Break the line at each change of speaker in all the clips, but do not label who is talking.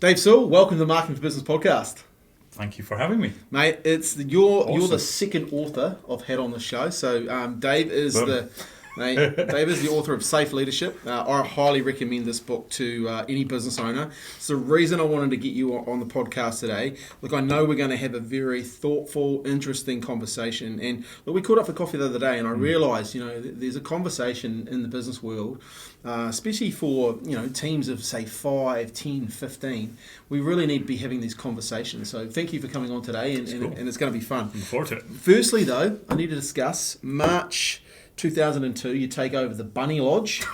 Dave Sewell, welcome to the Marketing for Business podcast.
Thank you for having me,
mate. You're the second author I've had on the show. So Dave is Dave is the author of Safe Leadership. I highly recommend this book to any business owner. It's the reason I wanted to get you on the podcast today. Look, I know we're going to have a very thoughtful, interesting conversation. And look, we caught up for coffee the other day, and I realised, there's a conversation in the business world, especially for teams of say 5, 10, 15. We really need to be having these conversations. So thank you for coming on today, and it's going to be fun.
Looking forward to it.
Firstly, though, I need to discuss March 2002, you take over the Bunny Lodge.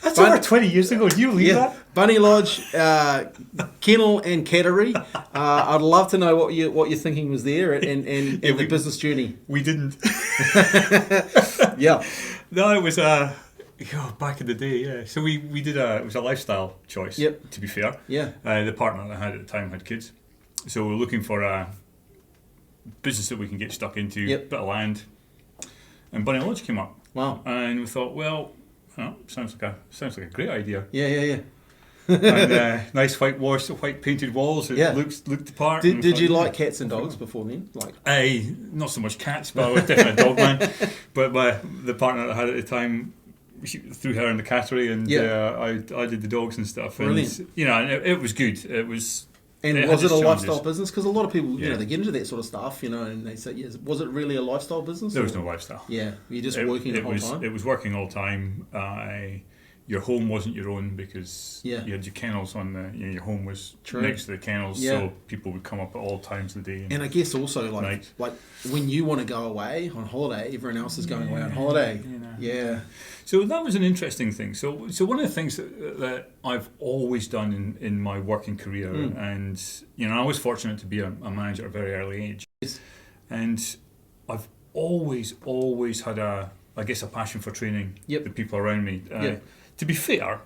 That's over 20 years ago. Do you believe that?
Bunny Lodge, kennel and cattery. I'd love to know what your thinking was there and the business journey.
We didn't.
Yeah.
No, it was back in the day. Yeah. So we did it was a lifestyle choice.
Yep.
To be fair.
Yeah.
The partner that I had at the time had kids, so we were looking for a business that we can get stuck into.
Yep.
Bit of land. And Bunny Lodge came up.
Wow.
And we thought, sounds like a great idea.
Yeah.
And nice white painted walls. It looked the part.
Did you like cats and dogs before then?
Not so much cats, but I was definitely a dog man. But the partner that I had at the time, she threw her in the cattery, and I did the dogs and stuff.
Brilliant.
And it was good. It was.
And was it a lifestyle business? Because a lot of people, they get into that sort of stuff, and they say, yes, was it really a lifestyle business?
There was no lifestyle.
Yeah, you're just working the whole time?
It was working all the time. Your home wasn't your own because you had your kennels on your home was next to the kennels, so people would come up at all times of the day.
And I guess also, like when you want to go away on holiday, everyone else is going away on holiday. Yeah.
So that was an interesting thing. So one of the things that I've always done in my working career, and I was fortunate to be a manager at a very early age, and I've always had a passion for training the people around me. To be fair,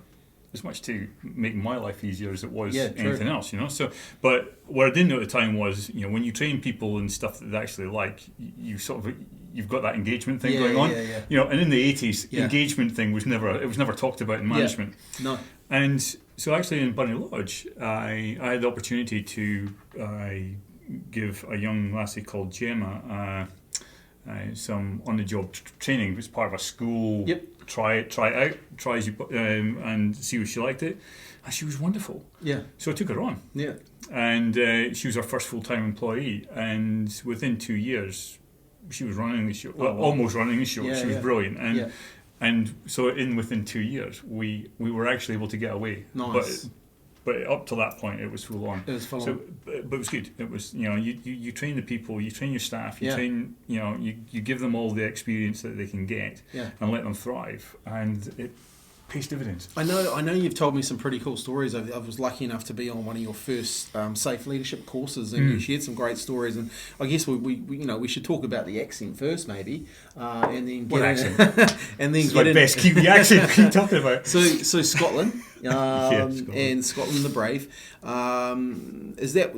as much to make my life easier as it was anything else, So, but what I didn't know at the time was, when you train people and stuff that they actually like, you've got that engagement thing going on. And in the 80s, engagement thing was never talked about in management.
No.
And so actually in Bunny Lodge, I had the opportunity to give a young lassie called Gemma some on-the-job training. It was part of a school.
Yep.
Try it out, and see if she liked it. And she was wonderful. Yeah. So I took her on.
Yeah.
And she was our first full-time employee. And within 2 years, she was running the show. Almost running the show. She was brilliant. And so within 2 years, we were actually able to get away.
Nice.
But up to that point, it was full on.
It was full
on. But it was good. It was, you train the people, you train your staff, you give them all the experience that they can get and let them thrive. And it pays dividends.
I know you've told me some pretty cool stories. I was lucky enough to be on one of your first Safe Leadership courses, and you shared some great stories. And I guess we should talk about the accent first, maybe, and then
what accent?
And then
this is my best Kiwi accent. What are you talking about?
So Scotland,
Scotland.
and Scotland the Brave. Is that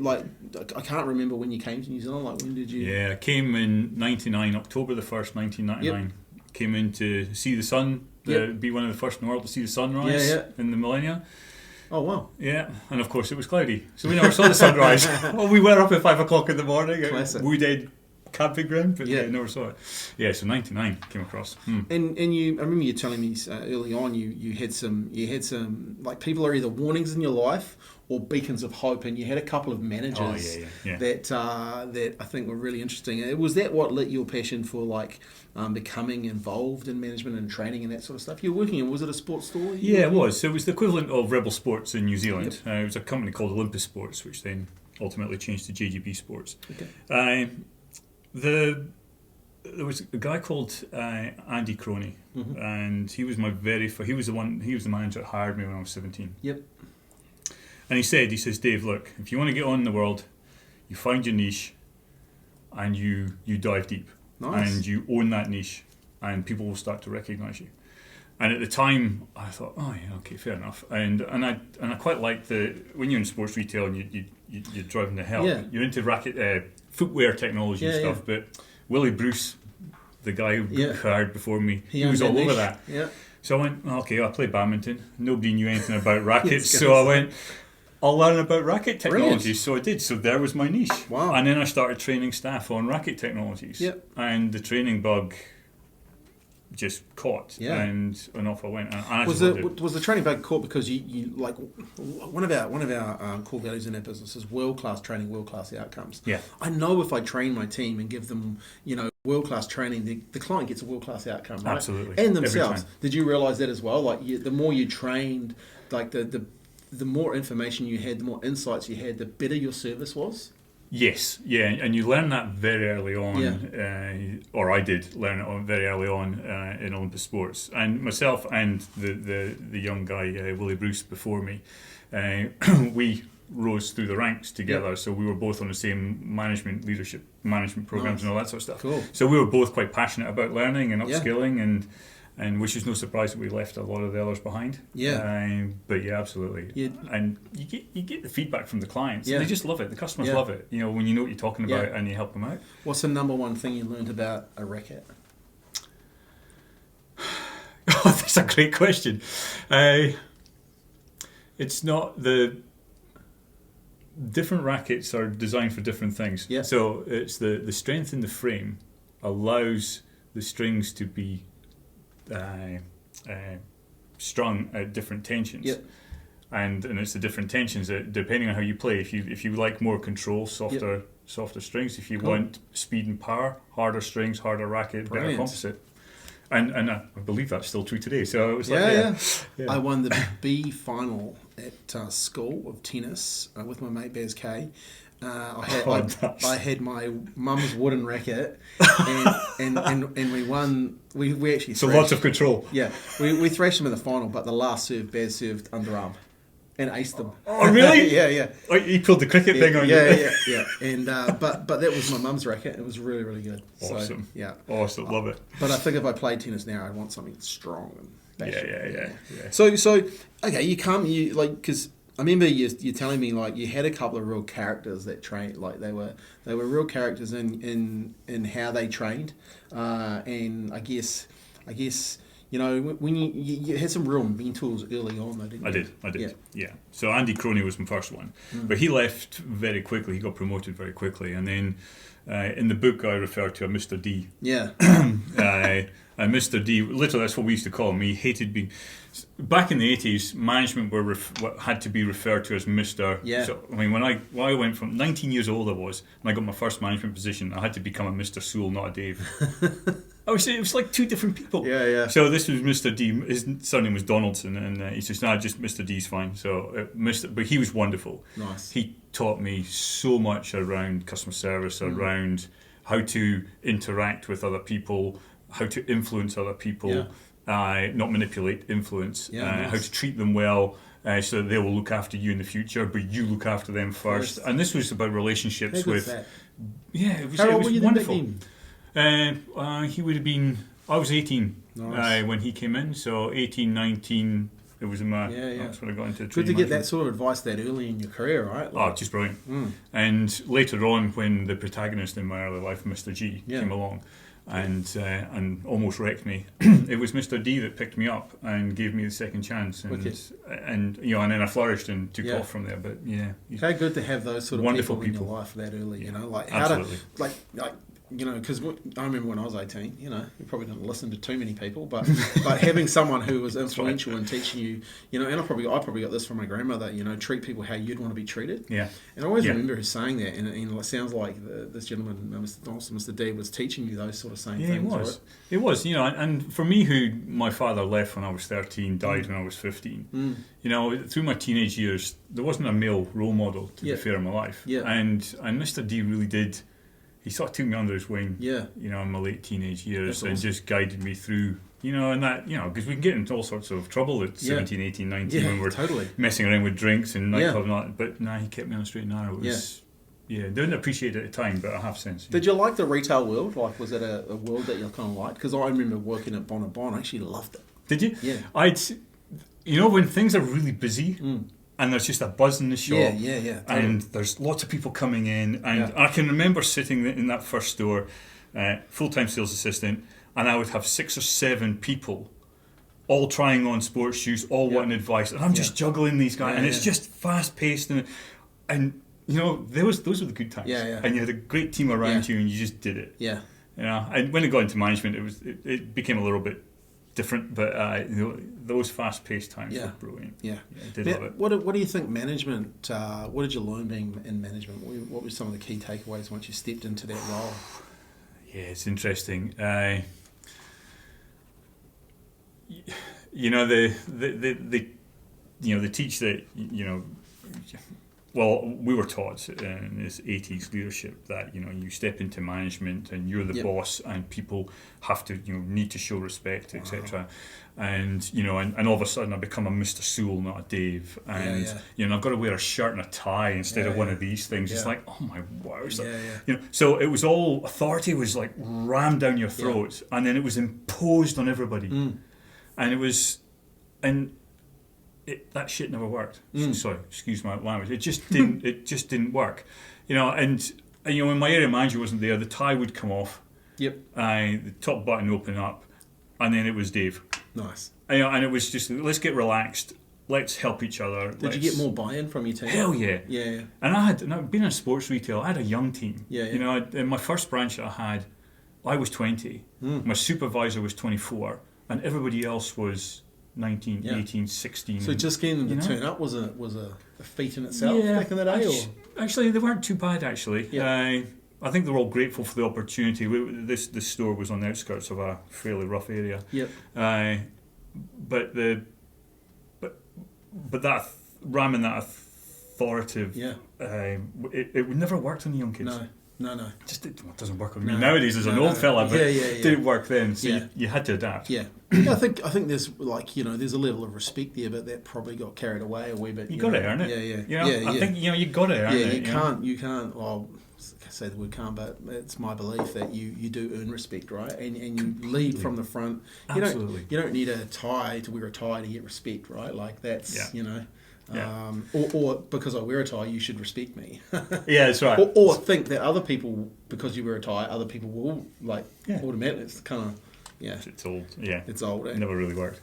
I can't remember when you came to New Zealand. Like, when did you?
Yeah, I came in '99, October the 1st, 1999. Yep. Came in to see the sun. Be one of the first in the world to see the sunrise in the millennia.
Oh, wow.
Yeah, and of course it was cloudy, so we never saw the sunrise. Well, we were up at 5 o'clock in the morning at Woodhead camping ground, but never saw it. Yeah, so 99 came across.
And I remember you telling me early on you had some like, people are either warnings in your life or beacons of hope, and you had a couple of managers that I think were really interesting. Was that what lit your passion for becoming involved in management and training and that sort of stuff? You were working in, was it a sports store?
Yeah, it was. So it was the equivalent of Rebel Sports in New Zealand. It was a company called Olympus Sports, which then ultimately changed to JGB Sports. Okay. There was a guy called Andy Croney, and he was he was the manager that hired me when I was 17.
Yep.
And he says, Dave, look, if you want to get on in the world, you find your niche, and you dive deep.
Nice.
And you own that niche, and people will start to recognise you. And at the time, I thought, okay, fair enough. And I quite like when you're in sports retail and you're driving the hell. Yeah. You're into footwear technology and stuff. But Willie Bruce, the guy who hired before me, he was all over that.
Yeah.
So I went, okay, I play badminton. Nobody knew anything about rackets, so I went, I'll learn about racket technologies. Brilliant. So I did. So there was my niche.
Wow.
And then I started training staff on racket technologies.
Yep.
And the training bug just caught, and off I went. And I
was the training bug caught because you like one of our core values in our business is world-class training, world-class outcomes.
Yeah.
I know if I train my team and give them, world-class training, the client gets a world-class outcome, right?
Absolutely.
And themselves. Did you realise that as well? Like the more you trained, like the more information you had, the more insights you had, the better your service was.
Yes, yeah, and you learn that very early on, or I did learn it very early on in Olympus Sports. And myself and the young guy, Willie Bruce, before me, we rose through the ranks together. So we were both on the same leadership management programs and all that sort of stuff.
Cool.
So we were both quite passionate about learning and upskilling and which is no surprise that we left a lot of the others behind.
Yeah.
But yeah, absolutely. Yeah. And you get the feedback from the clients.
Yeah.
They just love it. The customers love it. When you know what you're talking about and you help them out.
What's the number one thing you learned about a racket?
Oh, that's a great question. It's not the different rackets are designed for different things.
Yeah.
So it's the strength in the frame allows the strings to be strung at different tensions, and it's the different tensions that, depending on how you play. If you like more control, softer strings. If you want speed and power, harder strings, harder racket, better composite. And I believe that's still true today. So it was
I won the B final at school of tennis with my mate Baz K. I had my mum's wooden racket, and we won. We actually
so lots of control.
Yeah, we thrashed them in the final, but the last serve, Baz served underarm, and aced them.
Oh really?
Yeah.
Oh, he pulled the cricket thing on you.
Yeah. And but that was my mum's racket. It was really, really good.
Awesome.
So,
awesome. Love it.
But I think if I played tennis now, I'd want something strong and
yeah.
So okay, because I remember you telling me like you had a couple of real characters that trained, like they were real characters in how they trained, and I guess when you had some real mentors early on, though, didn't you?
I did. Yeah. So Andy Croney was my first one, but he left very quickly. He got promoted very quickly, and then in the book I refer to a Mr. D.
Yeah.
And Mr. D, literally that's what we used to call him. He hated being... Back in the 80s, management had to be referred to as Mr.
Yeah.
So, I mean, when I went from 19 years old I was, when I got my first management position, I had to become a Mr. Sewell, not a Dave. It was like two different people.
Yeah.
So this was Mr. D. His surname was Donaldson, and he says, "No, just Mr. D's fine." So but he was wonderful.
Nice.
He taught me so much around customer service, around how to interact with other people, how to influence other people, not manipulate, influence, how to treat them well. So that they will look after you in the future, but you look after them first.
Yes.
And this was about relationships with.
That?
Yeah, it was,
how
it
old
was
were you
wonderful.
Then?
He would have been. I was 18
Nice.
when he came in, so 18, 19. It was in my.
Yeah.
That's when I got into
Good
training
to get
management.
that sort of advice that early in your career, right?
Oh, just brilliant. And later on, when the protagonist in my early life, Mr. G, came along and almost wrecked me, it was Mr. D that picked me up and gave me the second chance. And then I flourished and took off from there. But
how good to have those sort of
wonderful
people in your life that early. Like how
absolutely.
to like. Because I remember when I was 18, you probably didn't listen to too many people, but having someone who was influential in teaching you, and I probably got this from my grandmother, treat people how you'd want to be treated.
Yeah.
And I always remember her saying that, and it sounds like this gentleman, Mr. Donaldson, Mr. D, was teaching you those sort of same things.
Yeah, it was.
Right?
It was, and for me, who my father left when I was 13, died when I was 15, through my teenage years, there wasn't a male role model, to be fair, in my life.
Yeah.
And Mr. D really did. He sort of took me under his wing, in my late teenage years. That's awesome. Just guided me through, and that, because we can get into all sorts of trouble at 17, 18, 19 when we're messing around with drinks and nightclubs. But he kept me on the straight and narrow. It was, didn't appreciate it at the time, but I have since.
Did you like the retail world? Like, was it a world that you kind of liked? Because I remember working at Bon & Bon, I actually loved it.
Did you?
Yeah.
When things are really busy, and there's just a buzz in the shop.
Totally.
And there's lots of people coming in. And I can remember sitting in that first store, full-time sales assistant, and I would have 6 or 7 people all trying on sports shoes, all wanting advice, and I'm just juggling these guys, and it's just fast paced, and you know, those were the good times. And you had a great team around you, and you just did it.
Yeah.
You know, and when it got into management, it became a little bit different, but you know, those fast paced times were brilliant. I did love it.
What do you think management? What did you learn being in management? What were some of the key takeaways once you stepped into that role?
Yeah, it's interesting. You know, they teach that, you know, well, we were taught in this 80s leadership that, you know, you step into management and you're the boss, and people have to, you know, need to show respect, etc. And, you know, and all of a sudden I become a Mr. Sewell, not a Dave. And, you know, I've got to wear a shirt and a tie instead of one of these things. It's like, oh my word. You know, so it was all, authority was like rammed down your throat, and then it was imposed on everybody. And it was, and that shit never worked. Sorry, excuse my language. It just didn't. It just didn't work. You know, and you know, when my area manager wasn't there, the tie would come off. The top button open up, and then it was Dave.
Nice.
You know, and it was just, let's get relaxed. Let's help each other.
Did you get more buy-in from your team?
Hell yeah.
Yeah.
And I had been in sports retail. I had a young team.
Yeah.
You know, in my first branch that I had, I was 20. My supervisor was 24, and everybody else was 19, 18, 16.
So just getting them to turn up was a feat in itself back in the day?
Actually, they weren't too bad, actually. I think they were all grateful for the opportunity. This store was on the outskirts of a fairly rough area. But that ramming that authoritative, it never worked on the young kids.
No.
Just it doesn't work on me nowadays as an old fella, but it didn't work then. So you had to adapt.
I think there's, like, you know, there's a level of respect there, but that probably got carried away a wee bit.
You got to earn it. You know, I think, you know, you got to earn it.
You can't. Well, I say the word can't, but it's my belief that you do earn respect, right? And you lead from the front.
Absolutely.
You don't need a tie to wear a tie to get respect, right? Like that's you know. Or because I wear a tie, you should respect me.
That's right.
Or think that other people, because you wear a tie, other people will automatically. It's kind of
It's old.
It's old.
It never really worked.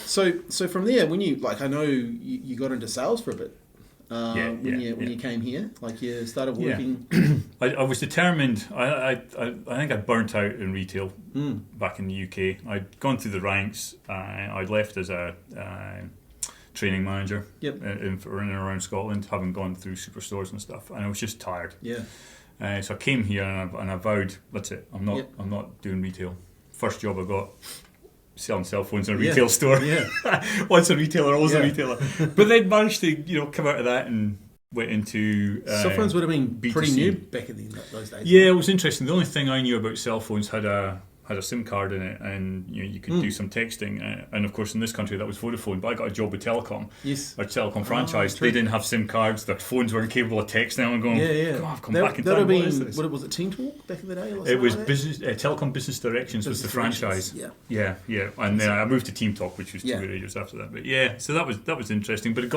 So from there, when you I know you got into sales for a bit. When you came here, like you started working.
I was determined. I think I burnt out in retail back in the UK. I'd gone through the ranks. I'd left as a training manager in and around Scotland, having gone through superstores and stuff, and I was just tired. So I came here and I vowed, that's it. I'm not doing retail. First job I got, selling cell phones in a retail store. Once a retailer, always a retailer. But then managed to come out of that and went into
cell phones would have been
B2C.
Pretty new back in those days.
Yeah, it was interesting. The only thing I knew about cell phones had a SIM card in it, and you could do some texting. And of course, in this country, that was Vodafone. But I got a job with Telecom. Our Telecom franchise. They didn't have SIM cards. Their phones weren't capable of texting. I'm going, God, I've come back in time. What is this?
What was it? Team Talk back in the day?
It was Telecom Business Directions was the franchise. Yeah. And then I moved to Team Talk, which was 2 years after that. But so that was interesting. But it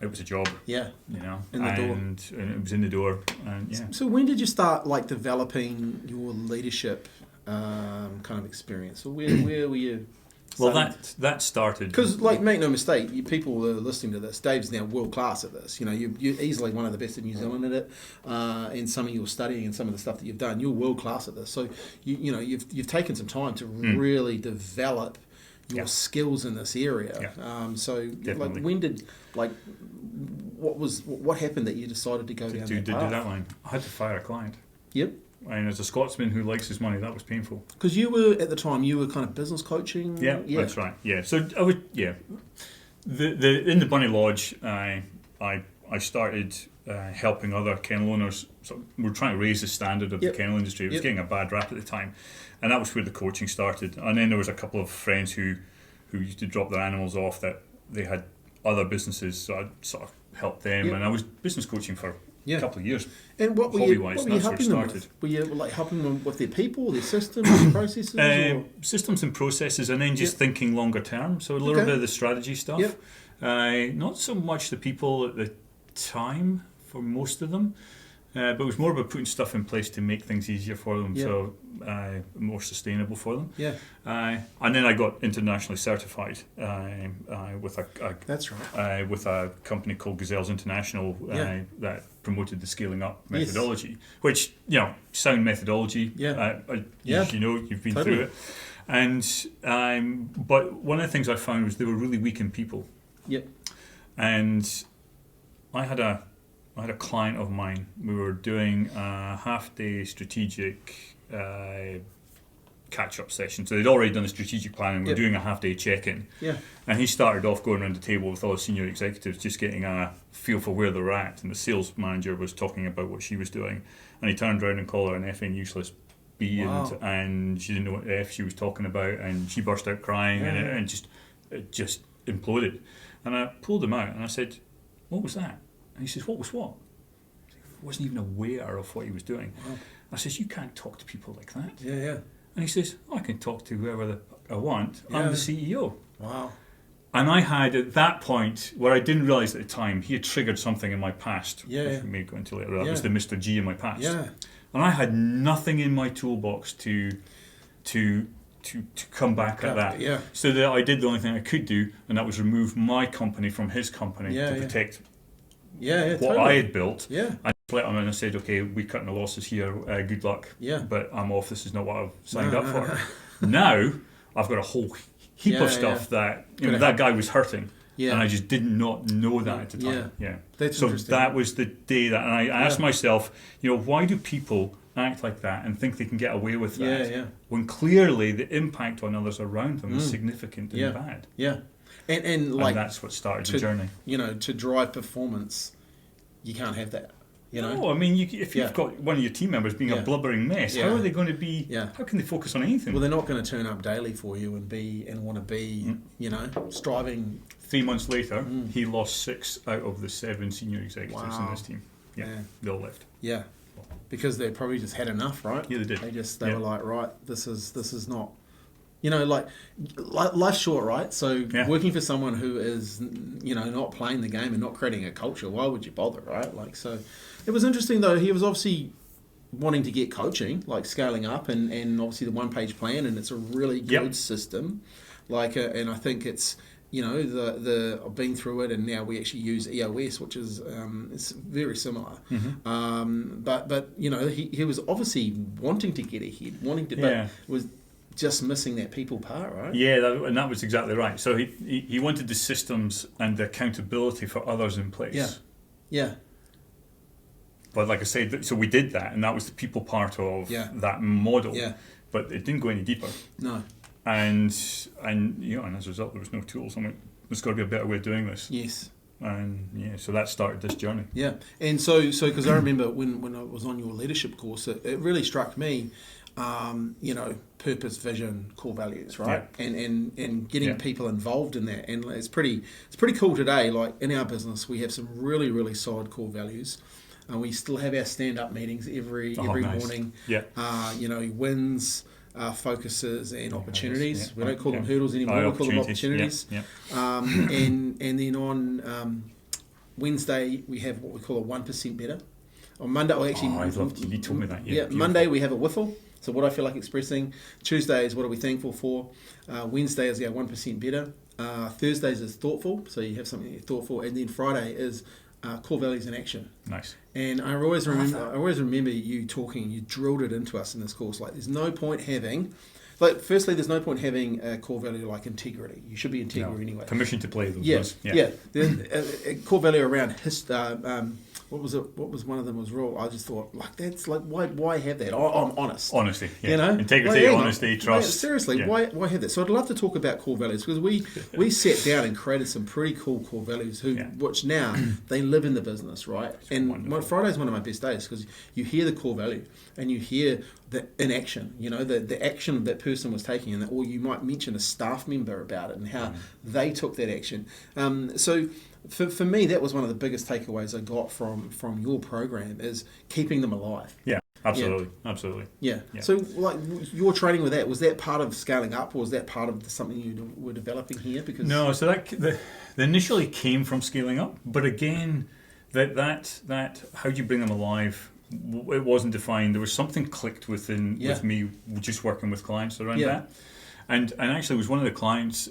was a job. You know, and it was in the door. And
So when did you start developing your leadership kind of experience? Or where were you?
Well, that started
because, make no mistake, people that are listening to this, Dave's now world class at this. You know, you're easily one of the best in New Zealand at it. In some of your studying and some of the stuff that you've done, you're world class at this. So you've taken some time to really develop your skills in this area. So
definitely.
when did what happened that you decided to go down that path?
Do that line. I had to fire a client. And as a Scotsman who likes his money, that was painful.
Because you were, at the time, kind of business coaching?
That's right. So I would, in the Bunny Lodge, I started helping other kennel owners. So we were trying to raise the standard of the kennel industry. It was getting a bad rap at the time. And that was where the coaching started. And then there was a couple of friends who used to drop their animals off that they had other businesses. So I sort of helped them. And I was business coaching for a couple of years.
And what were you helping them with? Were you helping them with their people, their systems, and processes?
Systems and processes, and then just thinking longer term. So a little bit of the strategy stuff. Not so much the people at the time for most of them. But it was more about putting stuff in place to make things easier for them,
Yeah.
so more sustainable for them.
Yeah.
And then I got internationally certified with
That's right.
with a company called Gazelles International
Yeah.
that promoted the scaling up methodology, which, sound methodology.
Yeah.
As you know, you've been
Totally.
through it. And but one of the things I found was they were really weak in people.
Yep.
And I had a client of mine. We were doing a half-day strategic catch-up session. So they'd already done a strategic plan, and we were doing a half-day check-in.
Yeah.
And he started off going around the table with all the senior executives, just getting a feel for where they're at. And the sales manager was talking about what she was doing, and he turned around and called her an effing useless B, and she didn't know what the F she was talking about, and she burst out crying, and it just imploded. And I pulled him out, and I said, "What was that?" And he says, "What was what?" I wasn't even aware of what he was doing.
Wow.
I says, "You can't talk to people like that."
Yeah, yeah.
And he says, "I can talk to whoever I want. I'm the CEO."
Wow.
And I had, at that point, where I didn't realise at the time, he had triggered something in my past, which we may go into later. That was the Mr. G in my past.
Yeah.
And I had nothing in my toolbox to come back at that.
Yeah.
So that I did the only thing I could do, and that was remove my company from his company to protect what I had built.
Yeah.
I split him and I said, "Okay, we're cutting the losses here. Good luck.
Yeah.
But I'm off. This is not what I've signed up for." Now I've got a whole heap of stuff that that guy was hurting. Yeah. And I just did not know that at the time. Yeah.
That's
so
interesting.
that was the day that, and I asked myself, why do people act like that and think they can get away with that when clearly the impact on others around them is significant and bad?
Yeah. And like,
that's what started the journey.
To drive performance, you can't have that.
No, I mean, if you've got one of your team members being a blubbering mess, how are they going to be? How can they focus on anything?
Well, they're not going to turn up daily for you and want to be, striving.
3 months later, he lost 6 out of the 7 senior executives in this team. Yeah, they all left.
Yeah, because they probably just had enough, right?
Yeah, they did.
They were like, right, this is not. Like life's short, right? So working for someone who is, not playing the game and not creating a culture, why would you bother, right? Like, so it was interesting though. He was obviously wanting to get coaching, like scaling up, and obviously the one-page plan, and it's a really good system. Like, and I think it's, I've been through it, and now we actually use EOS, which is it's very similar. Mm-hmm. But he was obviously wanting to get ahead, but was just missing that people part, right?
Yeah, and that was exactly right. So he wanted the systems and the accountability for others in place.
Yeah.
But like I said, so we did that, and that was the people part of that model. Yeah. But it didn't go any deeper. No. And as a result, there was no tools. I mean, there's got to be a better way of doing this.
Yes.
And so that started this journey. Yeah.
And so because I remember when I was on your leadership course, it really struck me. Purpose, vision, core values, right? Yeah. And getting people involved in that. And it's pretty cool today. Like in our business, we have some really, really solid core values. We still have our stand-up meetings every morning. Yeah. Wins, focuses, and opportunities. We don't call them hurdles anymore. We call them opportunities. Yeah. And then on Wednesday, we have what we call a 1% better. On Monday,
you told me that.
Yeah. Monday we have a whiffle. So what I feel like expressing. Tuesday is what are we thankful for. Wednesday is our 1% better. Thursdays is thoughtful. So you have something you're thoughtful, and then Friday is core values in action.
Nice.
And I always remember you talking. You drilled it into us in this course. Like, there's no point having. Like, firstly, there's no point having a core value like integrity. You should be integral anyway.
Permission to play those.
Yeah. Then a core value around what was it? What was one of them was rule? I just thought, like, that's like, why have that? I'm honest.
Honesty. Yeah. Integrity, honesty, trust.
Seriously, why have that? So I'd love to talk about core values, because we sat down and created some pretty cool core values which now they live in the business, right? And Friday's one of my best days, because you hear the core value and you hear the inaction, the action that person was taking, or you might mention a staff member about it and how they took that action. So for me, that was one of the biggest takeaways I got from your program, is keeping them alive.
Yeah, absolutely.
Yeah. So, like, your training with that, was that part of scaling up, or was that part of something you were developing here? Because
no, so that initially came from scaling up, but again, that how do you bring them alive it wasn't defined. There was something clicked with me just working with clients around that. And actually, it was one of the clients.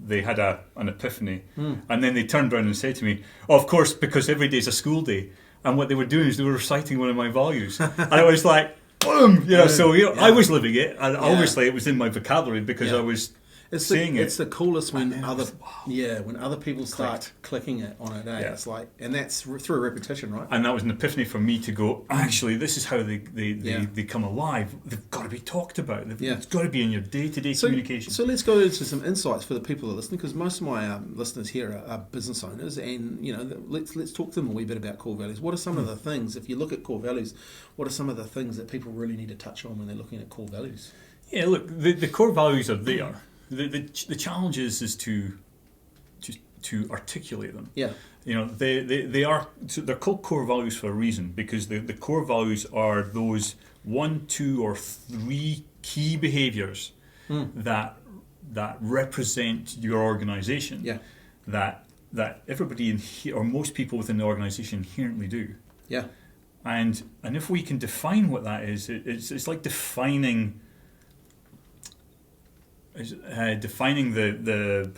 They had an epiphany, and then they turned around and said to me, "Oh, of course, because every day's a school day." And what they were doing is they were reciting one of my values, and I was like, "Boom!" I was living it, and obviously it was in my vocabulary because I was.
It's the coolest when other people start clicking it on it.
Yeah.
It's like, and that's through repetition, right?
And that was an epiphany for me to go, actually, this is how they come alive. They've got to be talked about. It's got to be in your day-to-day communication.
So let's go into some insights for the people that are listening, because most of my listeners here are business owners, and let's talk to them a wee bit about core values. What are some of the things, if you look at core values, what are some of the things that people really need to touch on when they're looking at core values?
Yeah, look, the core values are there. The challenge is to articulate them.
Yeah.
They're called core values for a reason, because the core values are those 1, 2, or 3 key behaviours that represent your organisation.
Yeah.
That everybody in here, or most people within the organisation, inherently do.
Yeah.
And if we can define what that is, it's like defining the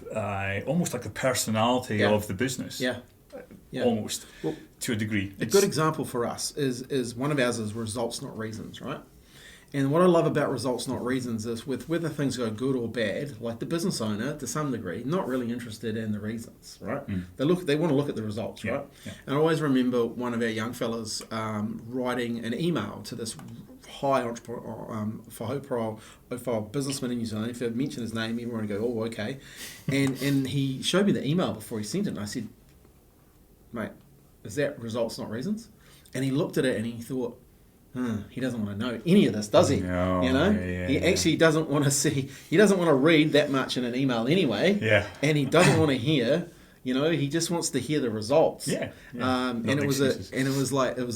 almost like the personality of the business. Yeah. Almost, to a degree.
A good example for us is one of ours is results, not reasons, right? And what I love about results, not reasons, is with whether things go good or bad, like the business owner, to some degree, not really interested in the reasons, right? They want to look at the results, right? Yeah. And I always remember one of our young fellas writing an email to this high profile businessman in New Zealand. If I mention his name, everyone would go, "Oh, okay." And he showed me the email before he sent it, and I said, "Mate, is that results, not reasons?" And he looked at it and he thought, he doesn't want to know any of this, does he?
No,
he actually doesn't want to see. He doesn't want to read that much in an email anyway.
Yeah.
And he doesn't want to hear. He just wants to hear the results.
Yeah.
And it was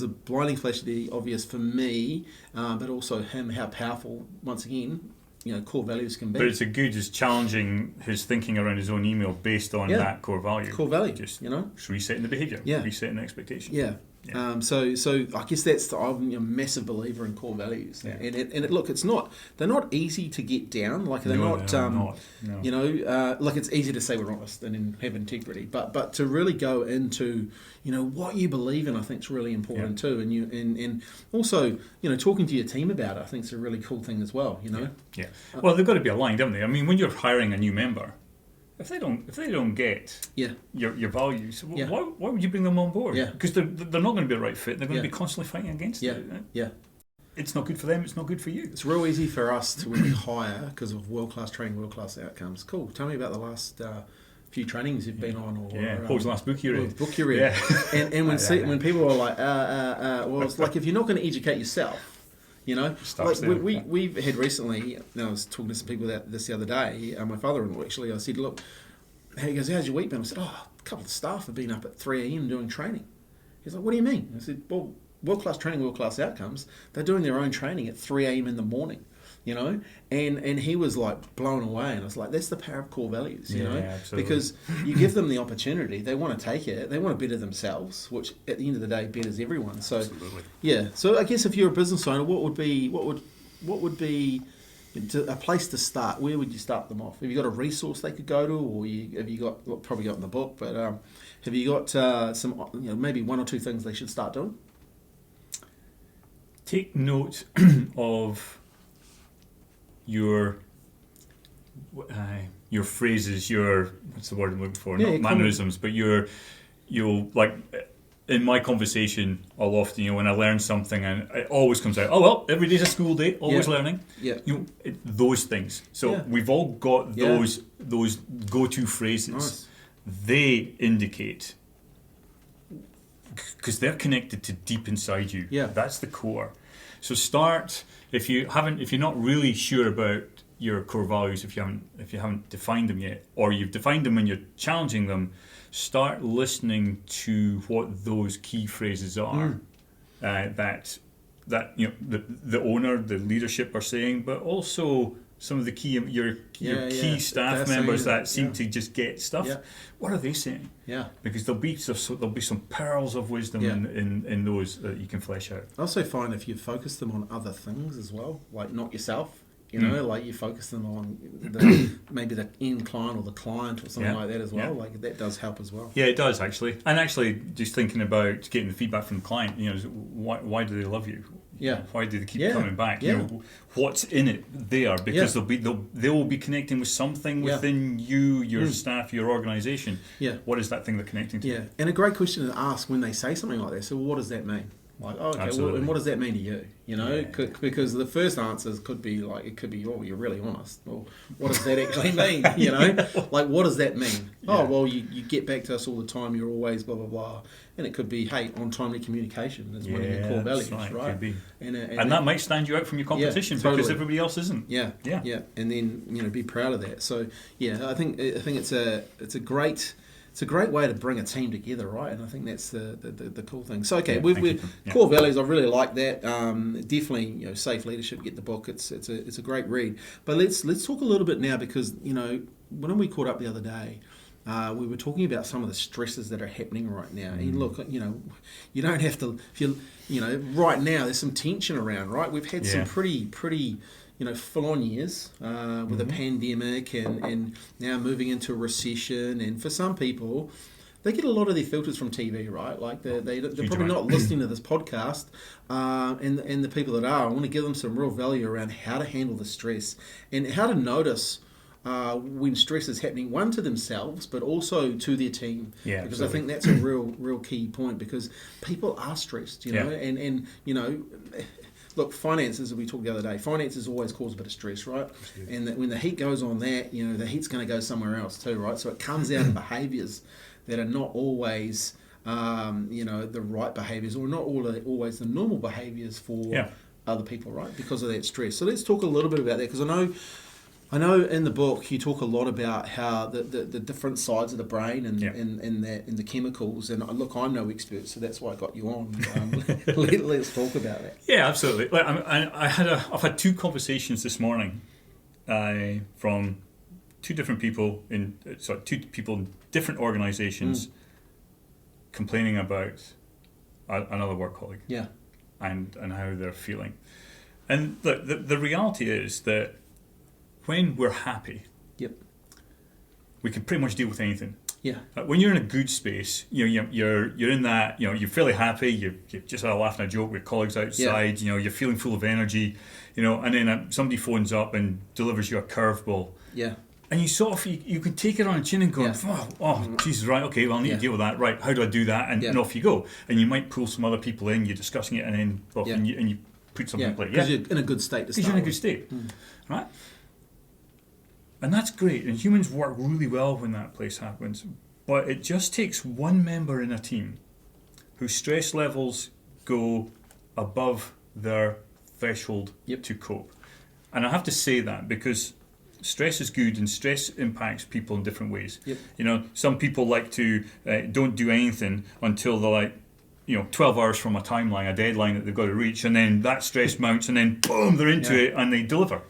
a blinding flash of the obvious for me, but also him, how powerful, once again, core values can be.
But it's a good is challenging his thinking around his own email based on that core value.
Core value.
Just resetting the behaviour. Resetting the expectation.
Yeah. Yeah. So I guess I'm a massive believer in core values, and look, they're not easy to get down. Like they're not. Like it's easy to say we're honest and have integrity, but to really go into what you believe in, I think is really important too. And also talking to your team about it, I think is a really cool thing as well.
Yeah. Well, they've got to be aligned, haven't they? I mean, when you're hiring a new member, if they don't get your values, why would you bring them on board?
Yeah.
Because they're not going to be a right fit. They're going to be constantly fighting against it. Right?
Yeah.
It's not good for them. It's not good for you.
It's real easy for us to when we hire because of world-class training, world-class outcomes. Cool. Tell me about the last few trainings you've been on.
What was the last book you read?
Book you read. Yeah. and when people are like, well, it's like if you're not going to educate yourself, like we've had recently. I was talking to some people about this the other day. My father-in-law actually. I said, "Look," he goes, "How's your week been?" I said, "Oh, a couple of staff have been up at 3 a.m. doing training." He's like, "What do you mean?" I said, "Well, world-class training, world-class outcomes. They're doing their own training at 3 a.m. in the morning." And he was like blown away, and I was like, that's the power of core values,
absolutely.
Because you give them the opportunity, they want to take it, they want to better themselves, which at the end of the day betters everyone. So
absolutely.
So I guess if you're a business owner, what would be a place to start? Where would you start them off? Have you got a resource they could go to, or have you got probably got in the book, but have you got some maybe 1 or 2 things they should start doing?
Take note of your phrases, what's the word I'm looking for? Not mannerisms, but you'll like in my conversation, I'll often when I learn something and it always comes out. Oh well, every day's a school day. Always learning. Yeah. Those things. So we've all got those go-to phrases.
Nice.
They indicate because they're connected to deep inside you.
Yeah.
That's the core. So start if you're not really sure about your core values, if you haven't defined them yet, or you've defined them and you're challenging them, start listening to what those key phrases are that the owner, the leadership are saying, but also some of the key your key staff
They're
members
saying
that seem to just get stuff.
Yeah.
What are they saying?
Yeah.
Because there'll be some pearls of wisdom in those that you can flesh out.
I also find if you focus them on other things as well, like not yourself, you know, like you focus them on maybe the end client or the client or something like that as well. Like that does help as well.
Yeah, it does actually. And actually, just thinking about getting the feedback from the client, you know, why do they love you?
Yeah.
Why do they keep coming back?
Yeah.
You know, what's in it there? Because they will be connecting with something within you, your staff, your organisation.
Yeah.
What is that thing they're connecting to?
Yeah. And a great question to ask when they say something like that. So, what does that mean? Like, oh, okay, well, and what does that mean to you? You know, because the first answers could be like, it could be, oh, you're really honest. Well, what does that actually mean? You know, like, what does that mean? Oh, well, you get back to us all the time. You're always blah, blah, blah. And it could be, hey, on timely communication is one of your core values, right?
Could be.
And
that might stand you out from your competition because everybody else isn't.
Yeah. And then, you know, be proud of that. So, yeah, I think it's a great way to bring a team together, right? And I think that's the cool thing. So, okay, we're core values. I really like that. Definitely, you know, safe leadership. Get the book. It's a great read. But let's talk a little bit now because, you know, when we caught up the other day, we were talking about some of the stresses that are happening right now. And look, you know, you don't have to. You know, right now there's some tension around, right? We've had some pretty. You know, full-on years with a pandemic and now moving into a recession. And for some people, they get a lot of their filters from TV, right? Like they're probably not listening to this podcast. And the people that are, I want to give them some real value around how to handle the stress and how to notice when stress is happening, one, to themselves, but also to their team.
Yeah,
because
absolutely.
I think that's a real key point because people are stressed, you know, and you know, look, finances, as we talked the other day, finances always cause a bit of stress, right? And that when the heat goes on that, you know, the heat's going to go somewhere else too, right? So it comes out in behaviours that are not always, you know, the right behaviours or not always the normal behaviours for other people, right? Because of that stress. So let's talk a little bit about that because I know in the book you talk a lot about how the different sides of the brain and the chemicals. And look, I'm no expert, so that's why I got you on. Let's talk about that.
Yeah, absolutely. Like, I've had two conversations this morning from two people in different organisations complaining about another work colleague. Yeah, and how they're feeling. And the reality is that when we're happy, we can pretty much deal with anything. Yeah. When you're in a good space, you're in that, you know, you're fairly happy. You've just had a laugh and a joke with colleagues outside. You know, you're feeling full of energy. You know, and then somebody phones up and delivers you a curveball. Yeah. And you sort of you can take it on the chin and go, oh, Jesus, right, okay, well I need to deal with that. Right, how do I do that? And off you go. And you might pull some other people in. You're discussing it, and then and you put something like
because you're in a good state to start.
Because you're in a good state, right? And that's great, and humans work really well when that place happens. But it just takes one member in a team whose stress levels go above their threshold to cope. And I have to say that because stress is good and stress impacts people in different ways. You know, some people like to don't do anything until they're like, 12 hours from a timeline, a deadline that they've got to reach, and then that stress mounts, and then boom, they're into it and they deliver.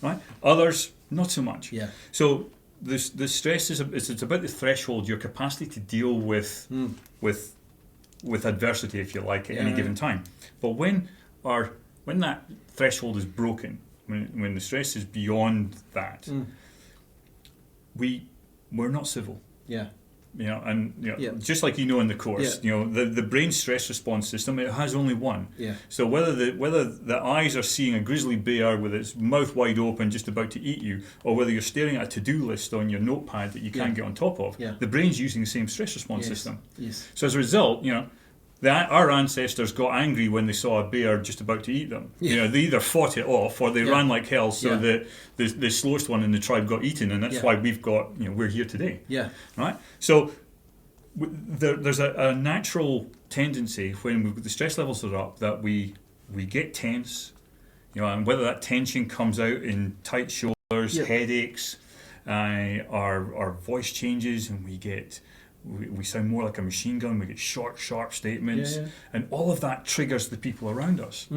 Right? Others, not so much. So the stress is it's about the threshold, your capacity to deal with adversity, if you like, at any given time. But when that threshold is broken, when the stress is beyond that, we're not civil. Just like in the course, the brain stress response system, it has only one. So whether the eyes are seeing a grizzly bear with its mouth wide open just about to eat you, or whether you're staring at a to-do list on your notepad that you can't get on top of, the brain's using the same stress response system. So as a result, our ancestors got angry when they saw a bear just about to eat them. They either fought it off or they ran like hell, so the slowest one in the tribe got eaten, and that's why we've got, we're here today. Right? So there's a natural tendency when the stress levels are up that we get tense, and whether that tension comes out in tight shoulders, headaches, our voice changes, and we sound more like a machine gun. We get short, sharp statements, and all of that triggers the people around us.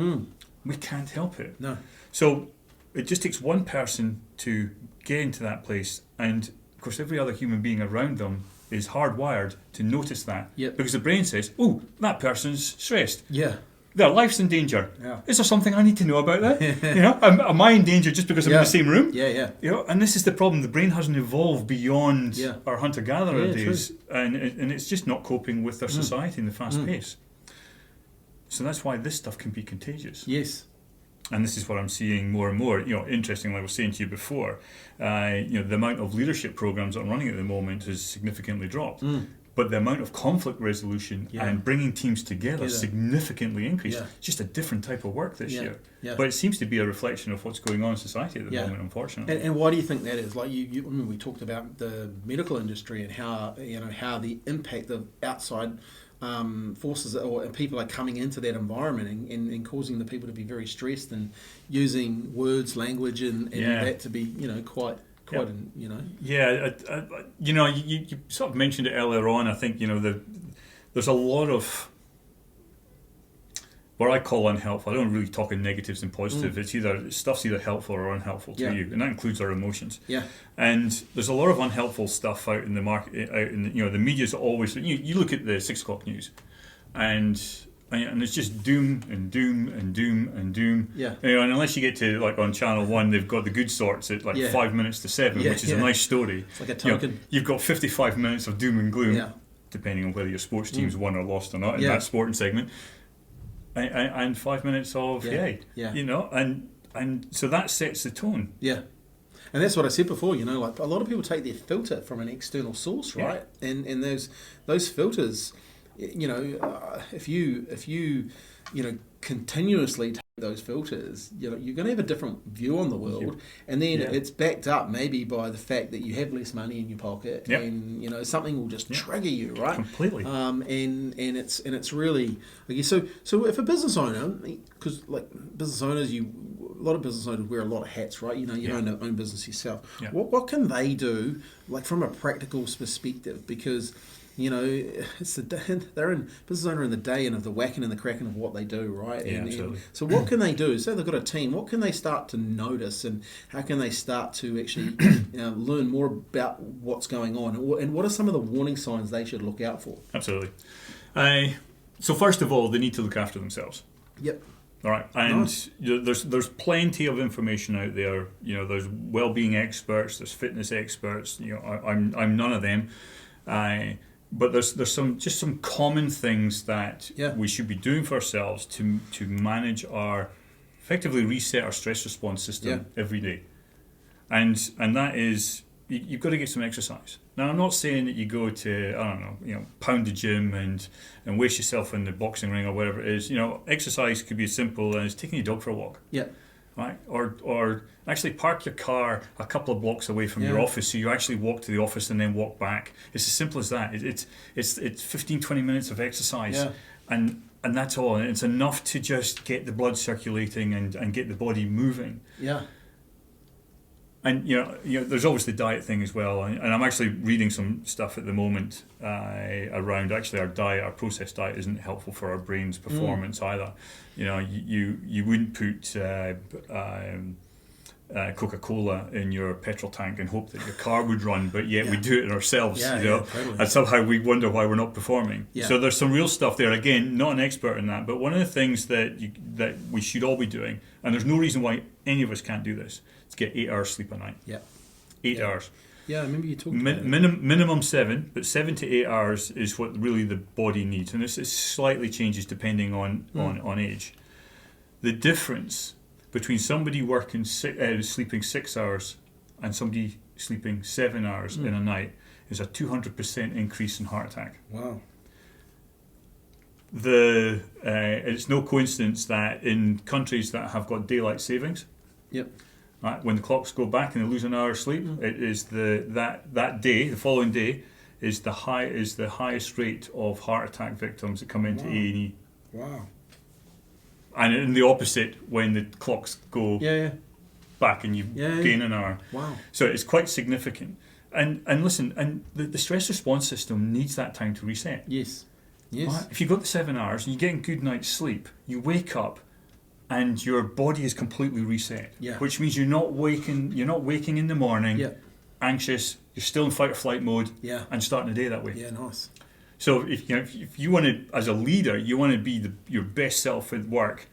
We can't help it. No. So it just takes one person to get into that place, and of course every other human being around them is hardwired to notice that.
Yep.
Because the brain says, oh, that person's stressed.
Yeah.
Their life's in danger.
Yeah.
Is there something I need to know about that? Am I in danger just because I'm in the same room?
Yeah.
And this is the problem. The brain hasn't evolved beyond our hunter-gatherer days,
true.
and it's just not coping with our society in the fast pace. So that's why this stuff can be contagious.
Yes.
And this is what I'm seeing more and more. Interestingly, I was saying to you before, the amount of leadership programs that I'm running at the moment has significantly dropped. But the amount of conflict resolution and bringing teams together significantly increased. Yeah. It's just a different type of work this year. Yeah. But it seems to be a reflection of what's going on in society at the moment, unfortunately.
And why do you think that is? Like we talked about the medical industry and how the impact of outside forces or people are coming into that environment and causing the people to be very stressed and using words, language, and that to be quite.
You sort of mentioned it earlier on. I think there's a lot of what I call unhelpful. I don't really talk in negatives and positives. It's stuff's either helpful or unhelpful to you, and that includes our emotions. Yeah. And there's a lot of unhelpful stuff out in the market. The media's always. You look at the 6 o'clock news, and it's just doom and doom and doom and doom. Yeah. And unless you get to like on Channel 1, they've got the good sorts at like 5 minutes to 7, which is a nice story.
It's like a token.
You've got 55 minutes of doom and gloom, depending on whether your sports team's won or lost or not in that sporting segment, and 5 minutes of and so that sets the tone. Yeah.
And that's what I said before, like a lot of people take their filter from an external source, right? And those filters, if you continuously take those filters, you're going to have a different view on the world, and then it's backed up maybe by the fact that you have less money in your pocket, and something will just trigger you, right?
Completely.
And it's really, I guess, so if a business owner, because like business owners, a lot of business owners wear a lot of hats, right? You own business yourself. Yeah. What can they do, like from a practical perspective? Because it's they're in business owner in the day and of the whacking and the cracking of what they do, right?
Yeah, absolutely.
So what can they do? Say they've got a team. What can they start to notice, and how can they start to actually learn more about what's going on, and what are some of the warning signs they should look out for?
Absolutely. So first of all, they need to look after themselves.
Yep.
All right, and there's plenty of information out there. There's well-being experts, there's fitness experts. I'm none of them. But there's some common things that we should be doing for ourselves to manage effectively reset our stress response system every day, and that is you've got to get some exercise. Now I'm not saying that you go to pound the gym and waste yourself in the boxing ring or whatever it is. Exercise could be as simple as taking your dog for a walk. Yeah. Right, or actually park your car a couple of blocks away from your office, so you actually walk to the office and then walk back. It's as simple as that. It's 15-20 minutes of exercise, and that's all. And it's enough to just get the blood circulating and get the body moving. Yeah. And there's always the diet thing as well, and I'm actually reading some stuff at the moment around actually our diet. Our processed diet isn't helpful for our brain's performance either. You wouldn't put Coca-Cola in your petrol tank and hope that your car would run, but yet we do it ourselves. Totally. And somehow we wonder why we're not performing. Yeah. So there's some real stuff there. Again, not an expert in that, but one of the things that we should all be doing, and there's no reason why any of us can't do this, is get 8 hours sleep a night. Yeah. 8 hours.
Yeah, I remember you talking about it.
Minimum 7, but 7 to 8 hours is what really the body needs, and this slightly changes depending on age. The difference between somebody sleeping 6 hours and somebody sleeping 7 hours in a night is a 200% increase in heart attack. Wow. It's no coincidence that in countries that have got daylight savings, right, when the clocks go back and they lose an hour of sleep, it is that day, the following day, is the highest rate of heart attack victims that come into A&E. Wow. And in the opposite, when the clocks go back and you gain an hour. Wow. So it's quite significant. And listen, and the stress response system needs that time to reset.
Yes. Yes.
Right? If you've got the 7 hours and you're getting good night's sleep, you wake up and your body is completely reset.
Yeah.
Which means you're not waking in the morning,
Yeah.
anxious. You're still in fight or flight mode.
Yeah.
And starting the day that way.
Yeah, nice.
So if you want to, as a leader, you want to be your best self at work,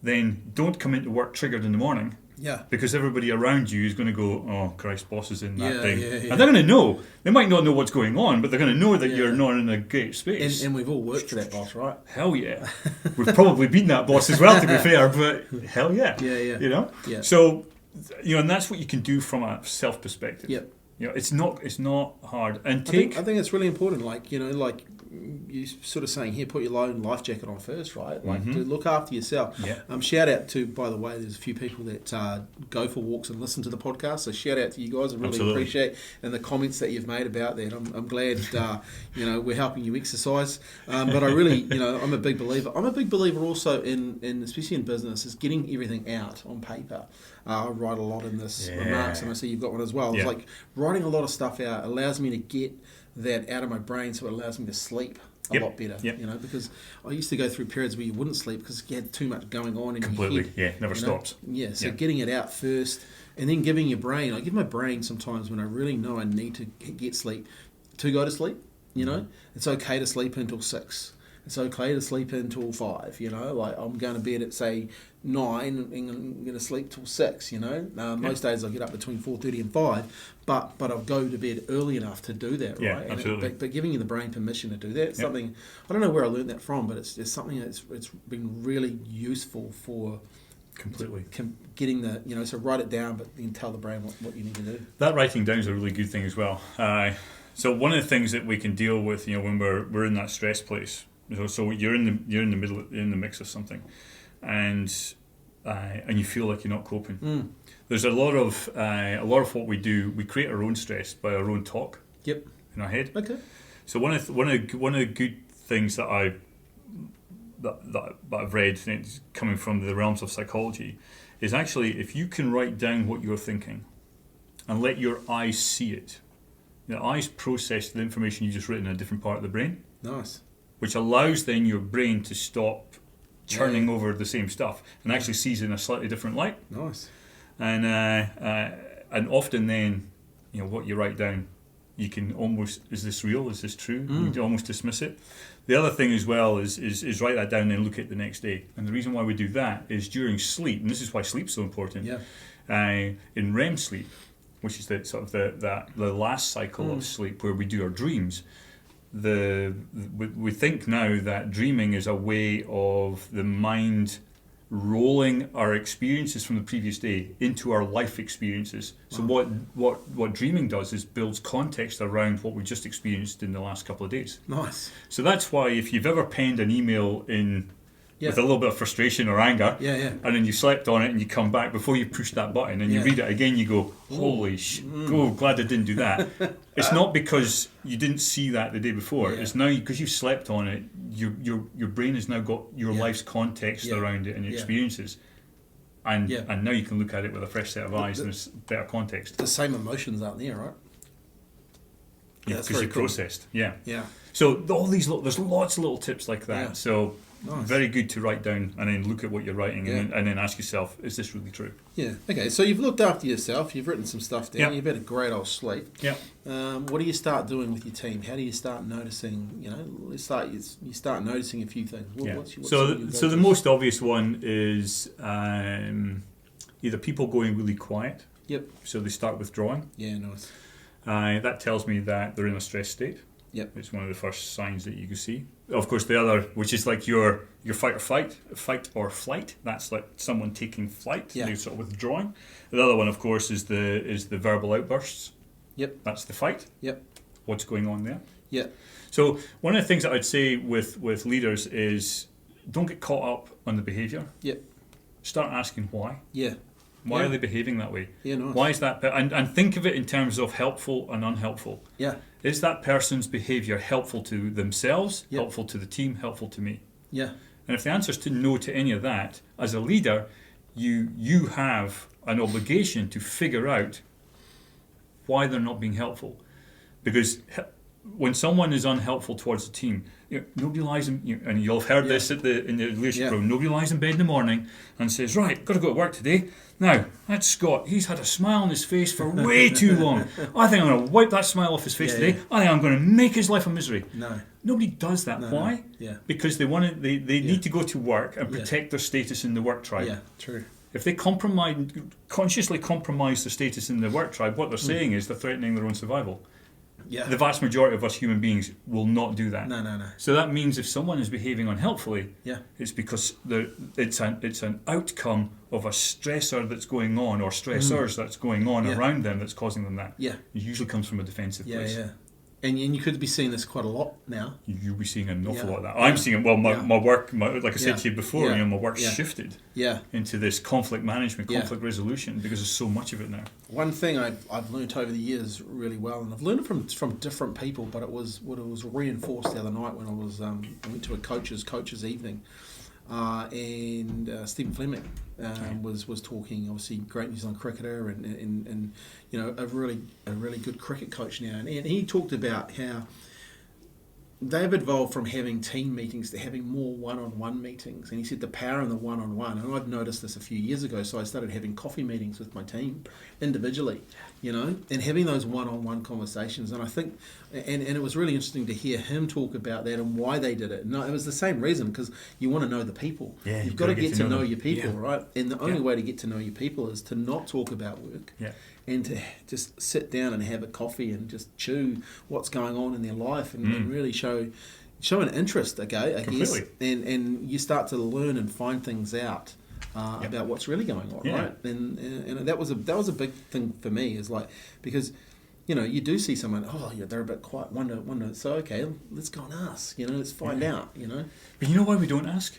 then don't come into work triggered in the morning.
Yeah.
Because everybody around you is going to go, oh, Christ, boss is in that thing.
Yeah.
And they're going to know. They might not know what's going on, but they're going to know that you're not in a great space.
And we've all worked for that boss, right?
Hell yeah. We've probably been that boss as well, to be fair, but hell yeah.
Yeah.
You know?
Yeah.
So, and that's what you can do from a self perspective.
Yep.
It's not hard. And
I think it's really important. Like you sort of saying here, put your life jacket on first, right? Like to look after yourself.
Yeah.
Shout out to, by the way, there's a few people that go for walks and listen to the podcast. So shout out to you guys. I really
Absolutely.
appreciate and the comments that you've made about that. I'm glad we're helping you exercise. But I really I'm a big believer. I'm a big believer also in especially in business is getting everything out on paper. I write a lot in this remarks, and I see you've got one as well. It's like writing a lot of stuff out allows me to get that out of my brain, so it allows me to sleep a lot better.
Yep.
Because I used to go through periods where you wouldn't sleep because you had too much going on in your head.
Never stops.
Yeah, so getting it out first, and then giving your brain. I give my brain sometimes when I really know I need to get sleep to go to sleep. It's okay to sleep until 6. It's okay to sleep until 5. Like I'm going to bed at say 9 and I'm going to sleep till 6. Most days I get up between 4:30 and 5, but I'll go to bed early enough to do that.
Yeah,
right?
absolutely.
But giving the brain permission to do that, it's something I don't know where I learned that from, but it's something that's it's been really useful for.
Completely.
Getting so write it down, but then tell the brain what you need to do.
That writing down is a really good thing as well. So one of the things that we can deal with, when we're in that stress place. So you're in the middle, in the mix of something, and you feel like you're not coping. There's a lot of what we do. We create our own stress by our own talk.
Yep.
In our head.
Okay.
So one of the good things that I've read, and it's coming from the realms of psychology, is actually if you can write down what you're thinking, and let your eyes see it. The eyes process the information you just written in a different part of the brain.
Nice.
Which allows then your brain to stop churning over the same stuff and actually sees it in a slightly different light.
Nice.
And often then, what you write down, you can almost, is this real? Is this true? You can almost dismiss it. The other thing as well is write that down and then look at it the next day. And the reason why we do that is during sleep, and this is why sleep's so important. Yeah. In REM sleep, which is the last cycle of sleep where we do our dreams. We think now that dreaming is a way of the mind rolling our experiences from the previous day into our life experiences. So what dreaming does is builds context around what we just experienced in the last couple of days.
Nice.
So that's why if you've ever penned an email with a little bit of frustration or anger, and then you slept on it and you come back before you push that button and you read it again, you go, holy glad I didn't do that. It's not because you didn't see that the day before. It's now because you slept on it. Your brain has now got your life's context around it and your experiences, and now you can look at it with a fresh set of eyes and there's better context.
The same emotions aren't there, right?
Yeah, because you processed. Yeah.
So
all these there's lots of little tips like that.
Yeah.
So.
Nice.
Very good to write down and then look at what you're writing and then ask yourself, is this really true?
Yeah. Okay. So you've looked after yourself. You've written some stuff down.
Yep.
You've had a great old sleep.
Yeah.
What do you start doing with your team? How do you start noticing? You start noticing a few things.
So the most obvious one is either people going really quiet.
Yep.
So they start withdrawing.
Yeah. Nice.
That tells me that they're in a stress state.
Yep.
It's one of the first signs that you can see. Of course, the other, which is like your fight or flight. That's like someone taking flight.
Yeah.
They're sort of withdrawing. The other one, of course, is the verbal outbursts.
Yep.
That's the fight.
Yep.
What's going on there?
Yeah.
So one of the things that I'd say with leaders is don't get caught up on the behaviour.
Yep.
Start asking why.
Yeah.
Why are they behaving that way?
Yeah, nice.
Why is that? And think of it in terms of helpful and unhelpful.
Yeah.
Is that person's behaviour helpful to themselves,
Yep.
helpful to the team, helpful to me?
Yeah.
And if the answer is to no to any of that, as a leader, you have an obligation to figure out why they're not being helpful. Because when someone is unhelpful towards the team, nobody lies in, and you'll have heard this in the leadership program, nobody lies in bed in the morning and says, right, got to go to work today. Now, that's Scott. He's had a smile on his face for way too long. I think I'm going to wipe that smile off his face today. I think I'm going to make his life a misery.
No.
Nobody does that. Why?
No. Yeah.
Because they need to go to work and protect their status in the work tribe.
Yeah, true.
If they consciously compromise their status in the work tribe, what they're saying is they're threatening their own survival.
Yeah.
The vast majority of us human beings will not do that.
No.
So that means if someone is behaving unhelpfully, it's because it's an outcome of a stressor that's going on, or stressors that's going on around them that's causing them that.
Yeah.
It usually comes from a defensive place.
Yeah. And you could be seeing this quite a lot now.
You'll be seeing an awful lot of that. I'm seeing it. Well, my work, like I said to you before, my work's shifted into this conflict management, conflict resolution, because there's so much of it now. One
thing I've learned over the years really well, and I've learned it from different people, but it was reinforced the other night when I went to a coach's evening, and Stephen Fleming was talking. Obviously, great New Zealand cricketer, and a really good cricket coach now, and he talked about how they've evolved from having team meetings to having more one-on-one meetings. And he said the power in the one-on-one, and I'd noticed this a few years ago, so I started having coffee meetings with my team individually, and having those one-on-one conversations. And I think, and it was really interesting to hear him talk about that and why they did it. No, it was the same reason, because you want to know the people.
Yeah,
you've got to get to know your people,
yeah.
right? And the only way to get to know your people is to not talk about work.
Yeah.
And to just sit down and have a coffee and just chew what's going on in their life and really show an interest, I guess. And you start to learn and find things out about what's really going on, right? And that was a big thing for me, is like, because you do see someone, they're a bit quiet, wonder, so okay, let's go and ask, let's find out,
But you know why we don't ask?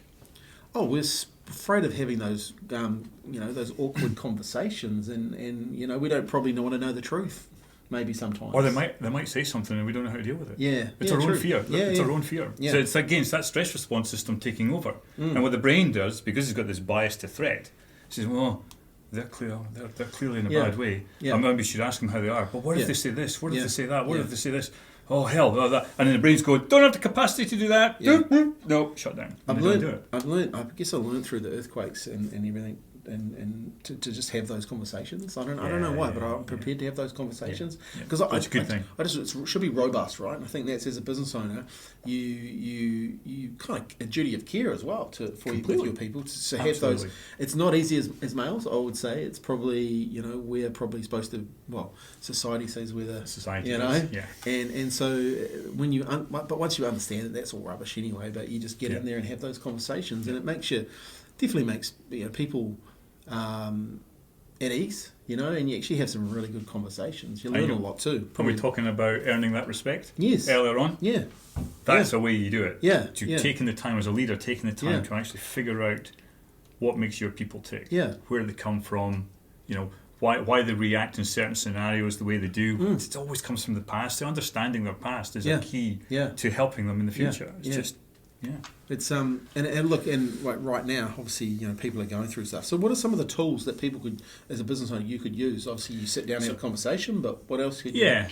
Oh, we're afraid of having those, those awkward conversations, and we don't probably want to know the truth, maybe sometimes.
Or they might say something and we don't know how to deal with it.
Yeah,
it's our own fear. It's our own fear.
Yeah.
So it's that stress response system taking over, and what the brain does, because it's got this bias to threat, it says, well, they're clearly in a bad way. Yeah. Maybe we should ask them how they are. But what if they say this? What if they say that? What if they say this? Oh hell, that, and then the brain's going, don't have the capacity to do that. No, shut down.
I guess I learned through the earthquakes and everything, and to just have those conversations. I don't know why, but I'm prepared to have those conversations, because
that's a good thing.
It should be robust, right? And I think that's, as a business owner, you kind of a duty of care as well with your people to have those. It's not easy as males, I would say. It's probably we're probably supposed to, society says we're the
society,
and so when but once you understand it, that's all rubbish anyway. But you just get in there and have those conversations, and it definitely makes people at ease, and you actually have some really good conversations. You learn a lot too.
Are we talking about earning that respect?
Yes.
Earlier on?
Yeah.
That's the way you do it.
Yeah.
Taking the time as a leader, taking the time to actually figure out what makes your people tick.
Yeah.
Where they come from, why they react in certain scenarios the way they do. It always comes from the past. So understanding their past is a key to helping them in the future. It's just... Yeah,
it's and look, and right now, obviously, people are going through stuff. So, what are some of the tools that people could, as a business owner, you could use? Obviously, you sit down and have a conversation, but what else could you?
Yeah,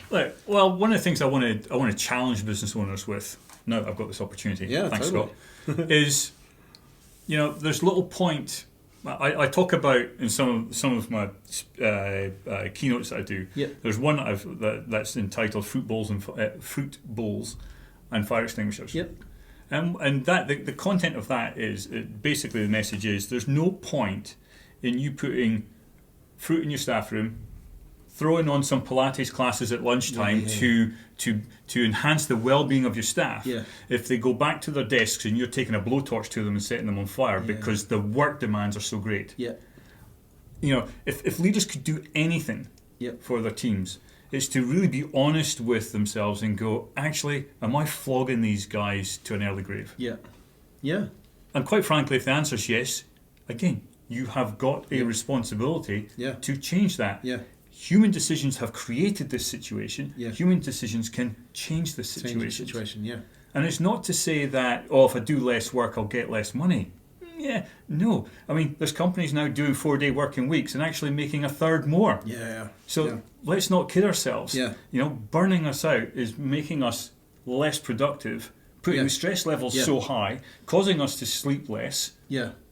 well, one of the things I want to challenge business owners with. Now I've got this opportunity.
Yeah,
thanks,
totally.
Scott. Is there's little point. I talk about in some of my keynotes that I do.
Yeah.
There's one that's entitled Fruit Bowls and Fire Extinguishers.
Yep.
And that the content of that is basically, the message is, there's no point in you putting fruit in your staff room, throwing on some Pilates classes at lunchtime to enhance the well-being of your staff.
Yeah.
If they go back to their desks and you're taking a blowtorch to them and setting them on fire because the work demands are so great.
Yeah.
If leaders could do anything for their teams, is to really be honest with themselves and go, actually, am I flogging these guys to an early grave?
Yeah. Yeah.
And quite frankly, if the answer is yes, again, you have got a responsibility to change that.
Yeah.
Human decisions have created this situation.
Yeah.
Human decisions can change the situation.
Yeah.
And it's not to say that, if I do less work, I'll get less money. Yeah, no. I mean, there's companies now doing 4-day working weeks and actually making a third more.
Yeah.
So let's not kid ourselves.
Yeah.
You know, burning us out is making us less productive, putting the stress levels so high, causing us to sleep less,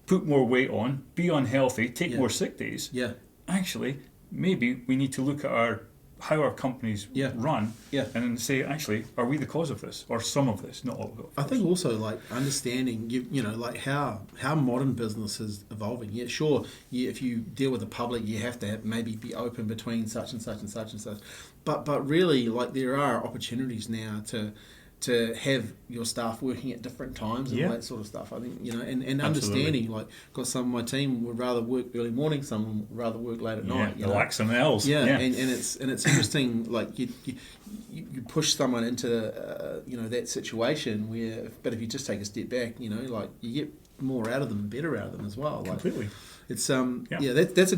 put more weight on, be unhealthy, take more sick days.
Yeah.
Actually, maybe we need to look at how our companies run and then say, actually, are we the cause of this? Or some of this, not all of it.
I think also like understanding, you know, like how modern business is evolving. Yeah, sure, if you deal with the public, you have to maybe be open between such and such and such and such. But really, like there are opportunities now to have your staff working at different times and all that sort of stuff. I think, you know, and understanding, like, because some of my team would rather work early morning, some would rather work late at night.
You like some else.
And it's interesting, like you push someone into that situation where, but if you just take a step back, you know, like you get more out of them, better out of them as well.
Completely.
Like, it's that's a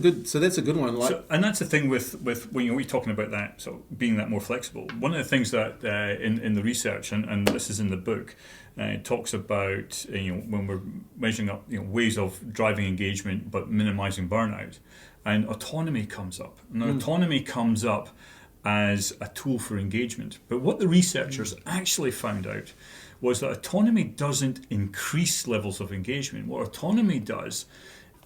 good one. Like,
and that's the thing with when we're talking about that, so being that more flexible. One of the things that in the research, and this is in the book, talks about when we're measuring up ways of driving engagement but minimizing burnout, and autonomy comes up. Now, autonomy comes up as a tool for engagement, but what the researchers actually found out was that autonomy doesn't increase levels of engagement. What autonomy does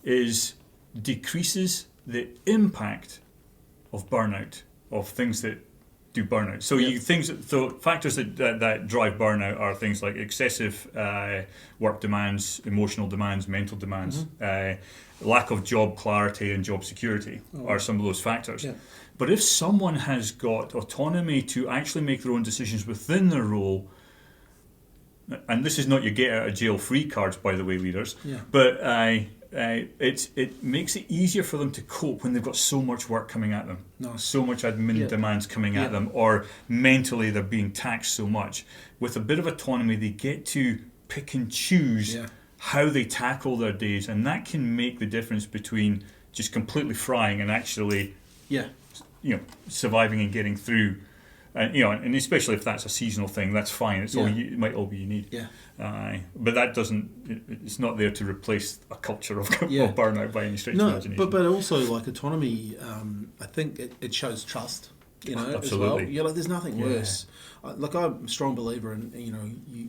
is decreases the impact of burnout, of things that do burnout. So factors that drive burnout are things like excessive work demands, emotional demands, mental demands, lack of job clarity and job security are some of those factors. Yeah. But if someone has got autonomy to actually make their own decisions within their role, and this is not your get out of jail free cards, by the way, leaders, but it makes it easier for them to cope when they've got so much work coming at them, so much admin demands coming at them, or mentally they're being taxed so much. With a bit of autonomy, they get to pick and choose how they tackle their days, and that can make the difference between just completely frying and actually surviving and getting through. And especially if that's a seasonal thing, that's fine. It's it might all be you need. But that it's not there to replace a culture of burnout by any stretch of imagination.
But also like autonomy, I think it shows trust. As well. Like there's nothing worse. Like I'm a strong believer in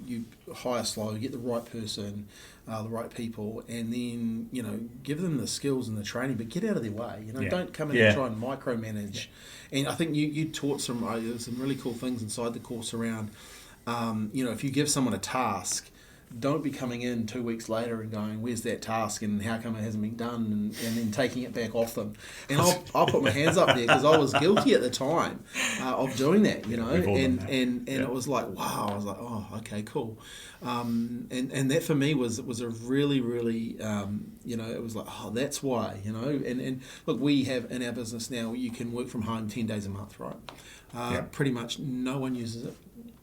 you hire slow, get the right person, the right people, and then give them the skills and the training, but get out of their way. Don't come in and try and micromanage. And I think you taught some really cool things inside the course around if you give someone a task, don't be coming in 2 weeks later and going, where's that task and how come it hasn't been done, and then taking it back off them. And I'll put my hands up there because I was guilty at the time of doing that, and it was like, wow, I was like, oh, okay, cool. And that for me was a really, really, it was like, oh, that's why, and look, we have in our business now, you can work from home 10 days a month, right? Pretty much no one uses it.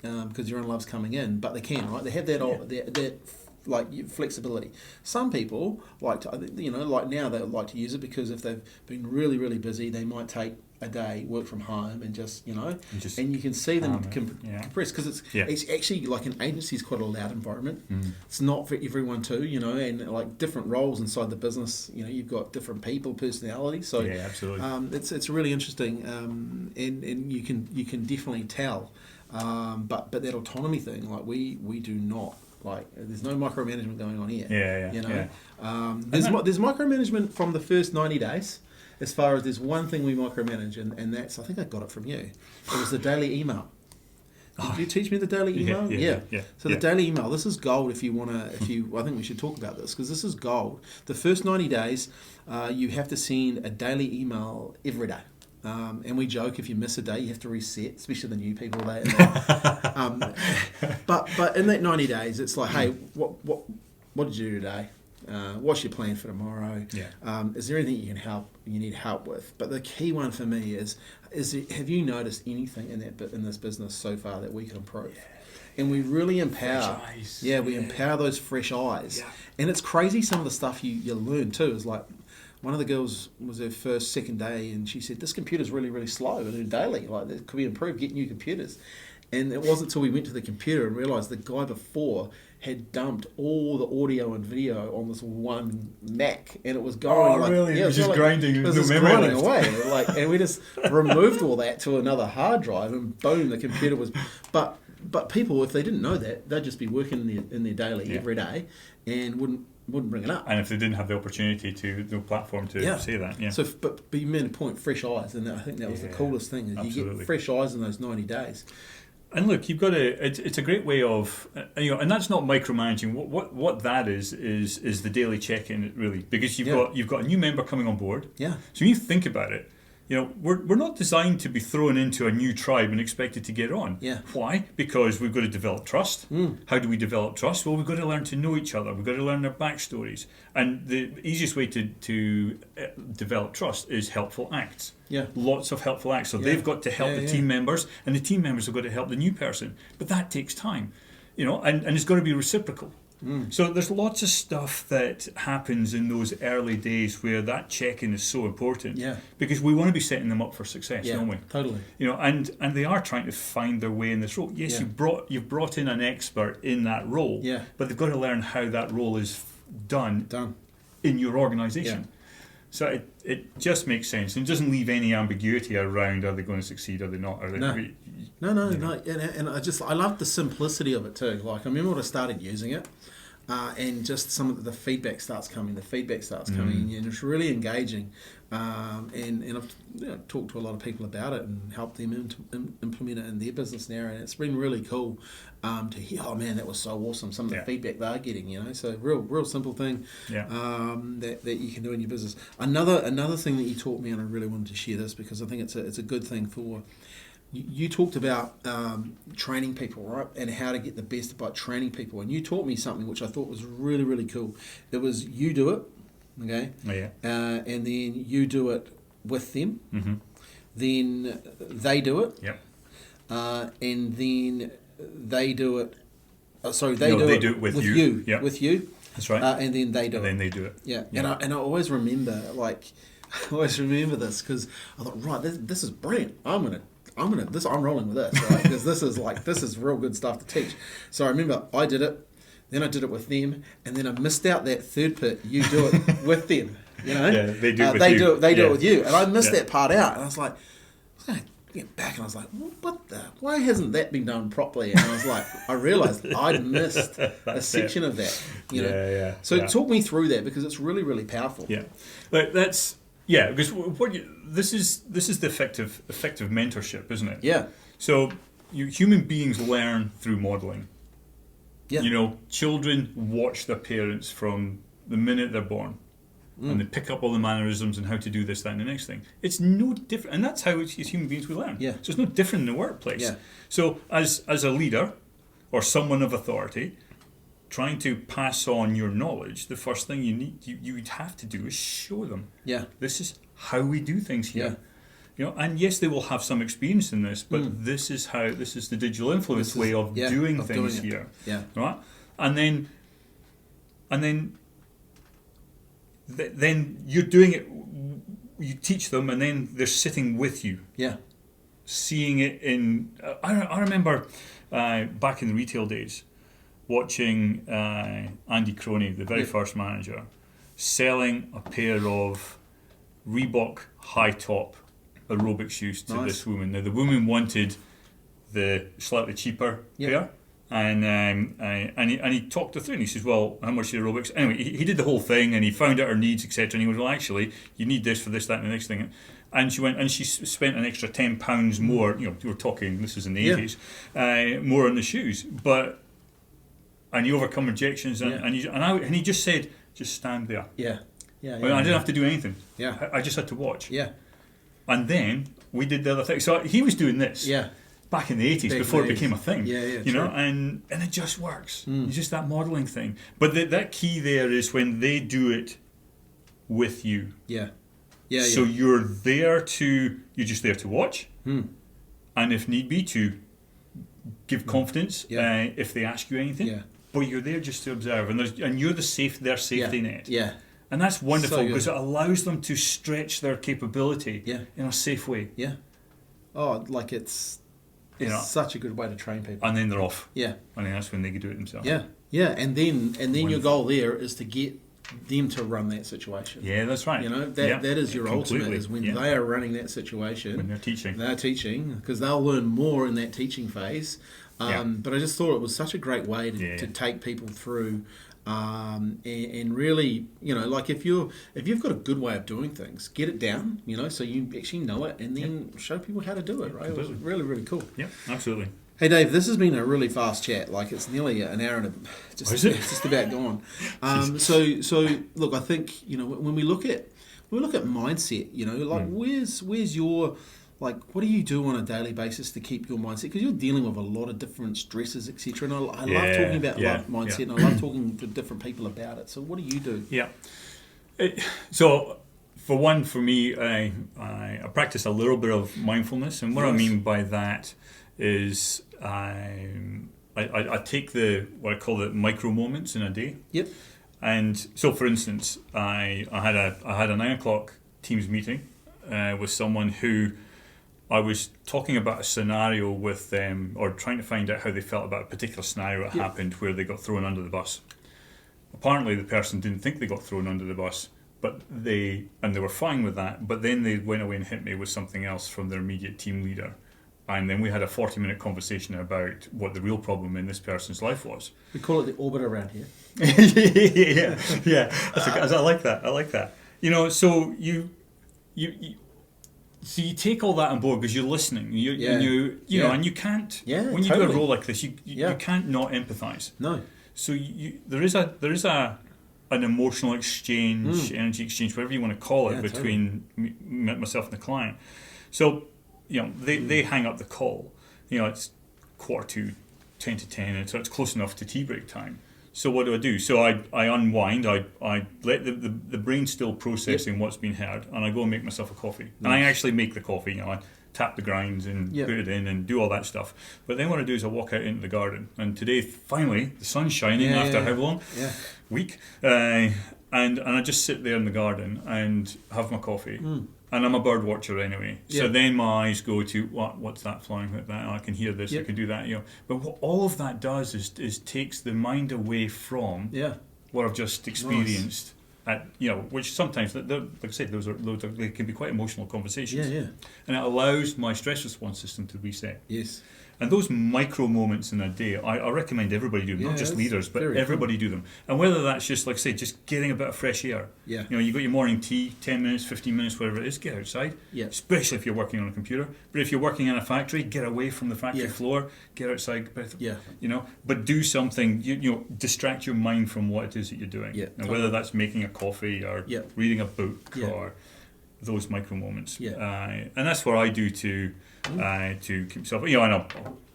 Because everyone loves coming in, but they can, right? They have that like flexibility. Some people like to, like now they like to use it because if they've been really, really busy, they might take a day work from home and just and you can see them compress because it's actually like an agency is quite a loud environment. It's not for everyone too, and like different roles inside the business. You've got different people, personalities. So
absolutely.
It's really interesting, and you can definitely tell. But that autonomy thing, like we do not like. There's no micromanagement going on here. There's micromanagement from the first 90 days. As far as there's one thing we micromanage, and that's, I think I got it from you. It was the daily email. Did you teach me the daily email? So the daily email, this is gold if you want to, I think we should talk about this because this is gold. The first 90 days, you have to send a daily email every day. And we joke if you miss a day, you have to reset, especially the new people. But in that 90 days, it's like, hey, what did you do today? What's your plan for tomorrow? Is there anything you need help with? But the key one for me is have you noticed anything in this business so far that we can improve? And we really empower. We empower those fresh eyes. And it's crazy some of the stuff you learn too. Is like, one of the girls was her second day, and she said, this computer's really, really slow and daily. Like, it could be improved, get new computers. And it wasn't until we went to the computer and realised the guy before had dumped all the audio and video on this one Mac, and it was going
really?
Yeah,
it was just grinding.
It was
no
just
memory
grinding
left.
away. And we just removed all that to another hard drive, and boom, the computer was. But people, if they didn't know that, they'd just be working in their daily every day, and wouldn't bring it up.
And if they didn't have the opportunity to, no platform to say that,
So, but you made a point, fresh eyes, and I think that was the coolest thing. Is you get fresh eyes in those 90 days.
And look, you've got to. It's a great way of, and that's not micromanaging. What that is the daily check-in, really, because you've got a new member coming on board.
Yeah.
So when you think about it, we're not designed to be thrown into a new tribe and expected to get on.
Yeah.
Why? Because we've got to develop trust. How do we develop trust? Well, we've got to learn to know each other. We've got to learn their backstories. And the easiest way to develop trust is helpful acts.
Yeah.
Lots of helpful acts. So they've got to help the team members, and the team members have got to help the new person. But that takes time, and it's got to be reciprocal. So there's lots of stuff that happens in those early days where that check-in is so important.
Yeah.
Because we want to be setting them up for success, don't we?
Totally.
And they are trying to find their way in this role. Yes, you've brought in an expert in that role.
Yeah.
But they've got to learn how that role is done in your organisation.
Yeah.
So it just makes sense and doesn't leave any ambiguity around, are they going to succeed, are they not? Are they
No. And I love the simplicity of it too. Like, I remember when I started using it, and just some of the feedback starts coming. And it's really engaging. And I've talked to a lot of people about it and helped them implement it in their business now, and it's been really cool to hear. Oh man, that was so awesome! Some of the feedback they're getting, So real simple thing that you can do in your business. Another thing that you taught me, and I really wanted to share this because I think it's a good thing for. You talked about training people, right, and how to get the best about training people. And you taught me something which I thought was really, really cool. It was you do it, okay?
Oh, yeah.
And then you do it with them.
Mm-hmm.
Then they do it.
Yep.
And then they do it. They do it with you.
Yep.
With you.
That's right.
And then they do it.
And then they do it.
Yeah. And I always remember, this because I thought, right, this is brilliant. I'm rolling with this, right? Because this is real good stuff to teach. So I remember I did it, then I did it with them, and then I missed out that third bit. You do it with them,
Yeah, they do it with
they
you.
Do it with you, and I missed that part out. And I was like, I get back, and I was like, why hasn't that been done properly? And I was like, I realised I'd missed a section of that. So talk me through that because it's really, really powerful.
Yeah, like that's. Yeah, because this is the effective mentorship, isn't it?
Yeah.
So human beings learn through modelling.
Yeah.
Children watch their parents from the minute they're born, and they pick up all the mannerisms and how to do this, that, and the next thing. It's no different, and that's how as human beings we learn.
Yeah.
So it's no different in the workplace.
Yeah.
So as a leader or someone of authority, trying to pass on your knowledge, the first thing you would have to do is show them.
Yeah.
This is how we do things here. And yes, they will have some experience in this, but this is the digital influence way of doing things here.
Yeah.
Right? And then you're doing it, you teach them, and then they're sitting with you.
Yeah.
Seeing it in, I remember back in the retail days, watching Andy Croney, the very first manager, selling a pair of Reebok high top aerobic shoes to this woman. Now the woman wanted the slightly cheaper pair, and he talked her through, and he says, "Well, how much are the aerobics?" Anyway, he did the whole thing, and he found out her needs, etc. And he was, "Well, actually, you need this for this, that, and the next thing." And she went, and she spent an extra £10 more. We're talking, this is in the 80s, more on the shoes, and he overcome rejections, and he just said, "Just stand there." I didn't have to do anything. I just had to watch. And then we did the other thing. So he was doing this back in the 80s before it became a thing. And it just works. It's just that modelling thing. But that key there is when they do it with you. So you're just there to watch, and if need be to give confidence if they ask you anything. But you're there just to observe, and you're their safety net. And that's wonderful because it allows them to stretch their capability in a safe way.
Oh, like it's It's such a good way to train people.
And then they're off.
Yeah.
And then that's when they can do it themselves.
Yeah. Yeah. And then your goal there is to get them to run that situation.
Yeah, that's right.
You know, that is your ultimate, is when they are running that situation.
When they're teaching.
They're teaching, because they'll learn more in that teaching phase. But I just thought it was such a great way to take people through, and really, you know, like if you've got a good way of doing things, get it down, you know, so you actually know it, and then show people how to do it, right? It was really, really cool.
Yeah, absolutely.
Hey Dave, this has been a really fast chat. Like, it's nearly an hour and just about gone. So look, I think, you know, when we look at mindset, you know, like where's your, like, what do you do on a daily basis to keep your mindset? Because you're dealing with a lot of different stresses, etc. And I love talking about mindset, and I love talking to different people about it. So what do you do?
Yeah. So for one, for me, I practice a little bit of mindfulness, and what I mean by that is I take what I call the micro moments in a day.
Yep.
And so, for instance, I had a 9 o'clock Teams meeting with someone who I was talking about a scenario with them, or trying to find out how they felt about a particular scenario that happened where they got thrown under the bus. Apparently, the person didn't think they got thrown under the bus, but they were fine with that. But then they went away and hit me with something else from their immediate team leader. And then we had a 40-minute conversation about what the real problem in this person's life was.
We call it the orbit around here.
yeah. I like that. You know, so you take all that on board because you're listening. You know, and you can't.
Yeah,
when you do a role like this, you can't not empathise.
No.
So there is an emotional exchange, energy exchange, whatever you want to call it, between myself and the client. So, you know, they hang up the call. You know, it's 10:45, and so it's close enough to tea break time. So what do? So I unwind. I let the brain still processing what's been heard, and I go and make myself a coffee. Nice. And I actually make the coffee. You know, I tap the grinds and put it in and do all that stuff. But then what I do is I walk out into the garden. And today, finally, the sun's shining after how long? Yeah. Week. And I just sit there in the garden and have my coffee. And I'm a bird watcher anyway. So then my eyes go to, what's that flying like that? I can hear this, I can do that. You know. But what all of that does is takes the mind away from what I've just experienced. Nice. Which sometimes, like I said, they can be quite emotional conversations. And it allows my stress response system to reset.
Yes.
And those micro moments in a day, I recommend everybody do them, not just leaders, but everybody do them. And whether that's just, like I say, just getting a bit of fresh air. Yeah. You know, you got your morning tea, 10 minutes, 15 minutes, whatever it is, get outside. Yeah. Especially if you're working on a computer. But if you're working in a factory, get away from the factory floor, get outside. You know, but do something, you know, distract your mind from what it is that you're doing. Yeah. And whether that's making a coffee or reading a book or those micro moments. And that's what I do to keep myself. You know, I know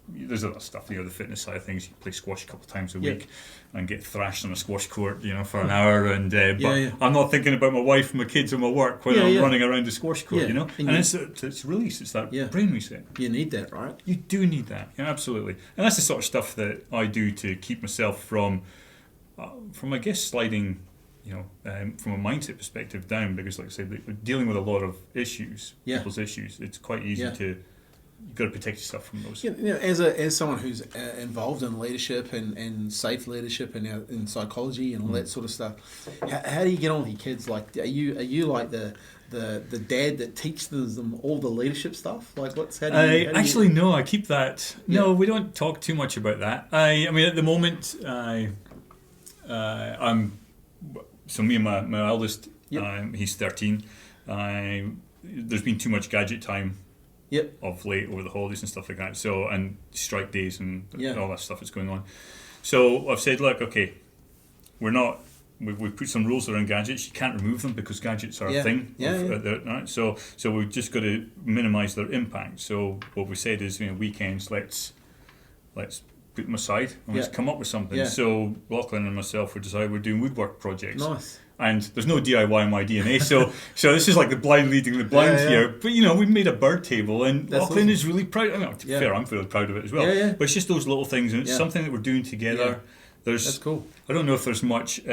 there's other stuff. You know, the fitness side of things. You play squash a couple of times a week and get thrashed on a squash court. You know, for an hour. And I'm not thinking about my wife, my kids, and my work when I'm running around the squash court. You know, and it's release. It's that brain reset.
You need that, right?
You do need that. Yeah, absolutely. And that's the sort of stuff that I do to keep myself from I guess sliding. You know, from a mindset perspective down, because like I said, dealing with a lot of issues, people's issues, it's quite easy to, you've got to protect yourself from those.
You know, as someone who's involved in leadership and safe leadership and in psychology and all that sort of stuff, how do you get on with your kids? Like, are you like the dad that teaches them all the leadership stuff? Like,
no, I keep that. No, we don't talk too much about that. I mean, at the moment, I'm. So me and my eldest, he's 13. There's been too much gadget time of late over the holidays and stuff like that. So, and strike days and all that stuff that's going on. So I've said, look, okay, we've put some rules around gadgets. You can't remove them because gadgets are a thing. Right? So we've just got to minimise their impact. So what we said is, you know, weekends, let's put them aside and let's come up with something. So Lachlan and myself we're doing woodwork projects. Nice. And there's no DIY in my DNA, so this is like the blind leading the blind here. But you know, we made a bird table, and Lachlan is really proud. I mean, to be fair, I'm fairly proud of it as well. But it's just those little things, and it's something that we're doing together. That's cool. I don't know if there's much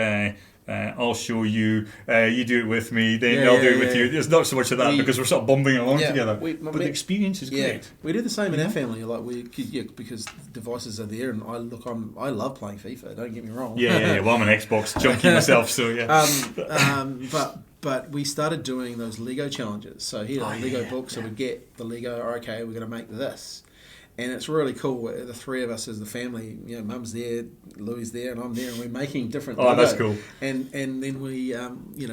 I'll show you, you do it with me, then I'll do it with you. There's not so much of that because we're sort of bumbling along together. But the experience is great.
We do the same in our family. Like because devices are there, and I love playing FIFA. Don't get me wrong.
Well, I'm an Xbox junkie myself, so
But we started doing those Lego challenges. So here, Lego books. So we get the Lego. Okay, we're going to make this. And it's really cool. The three of us as the family, Mum's there, Louie's there, and I'm there, and we're making different.
Oh, that's cool.
And then we,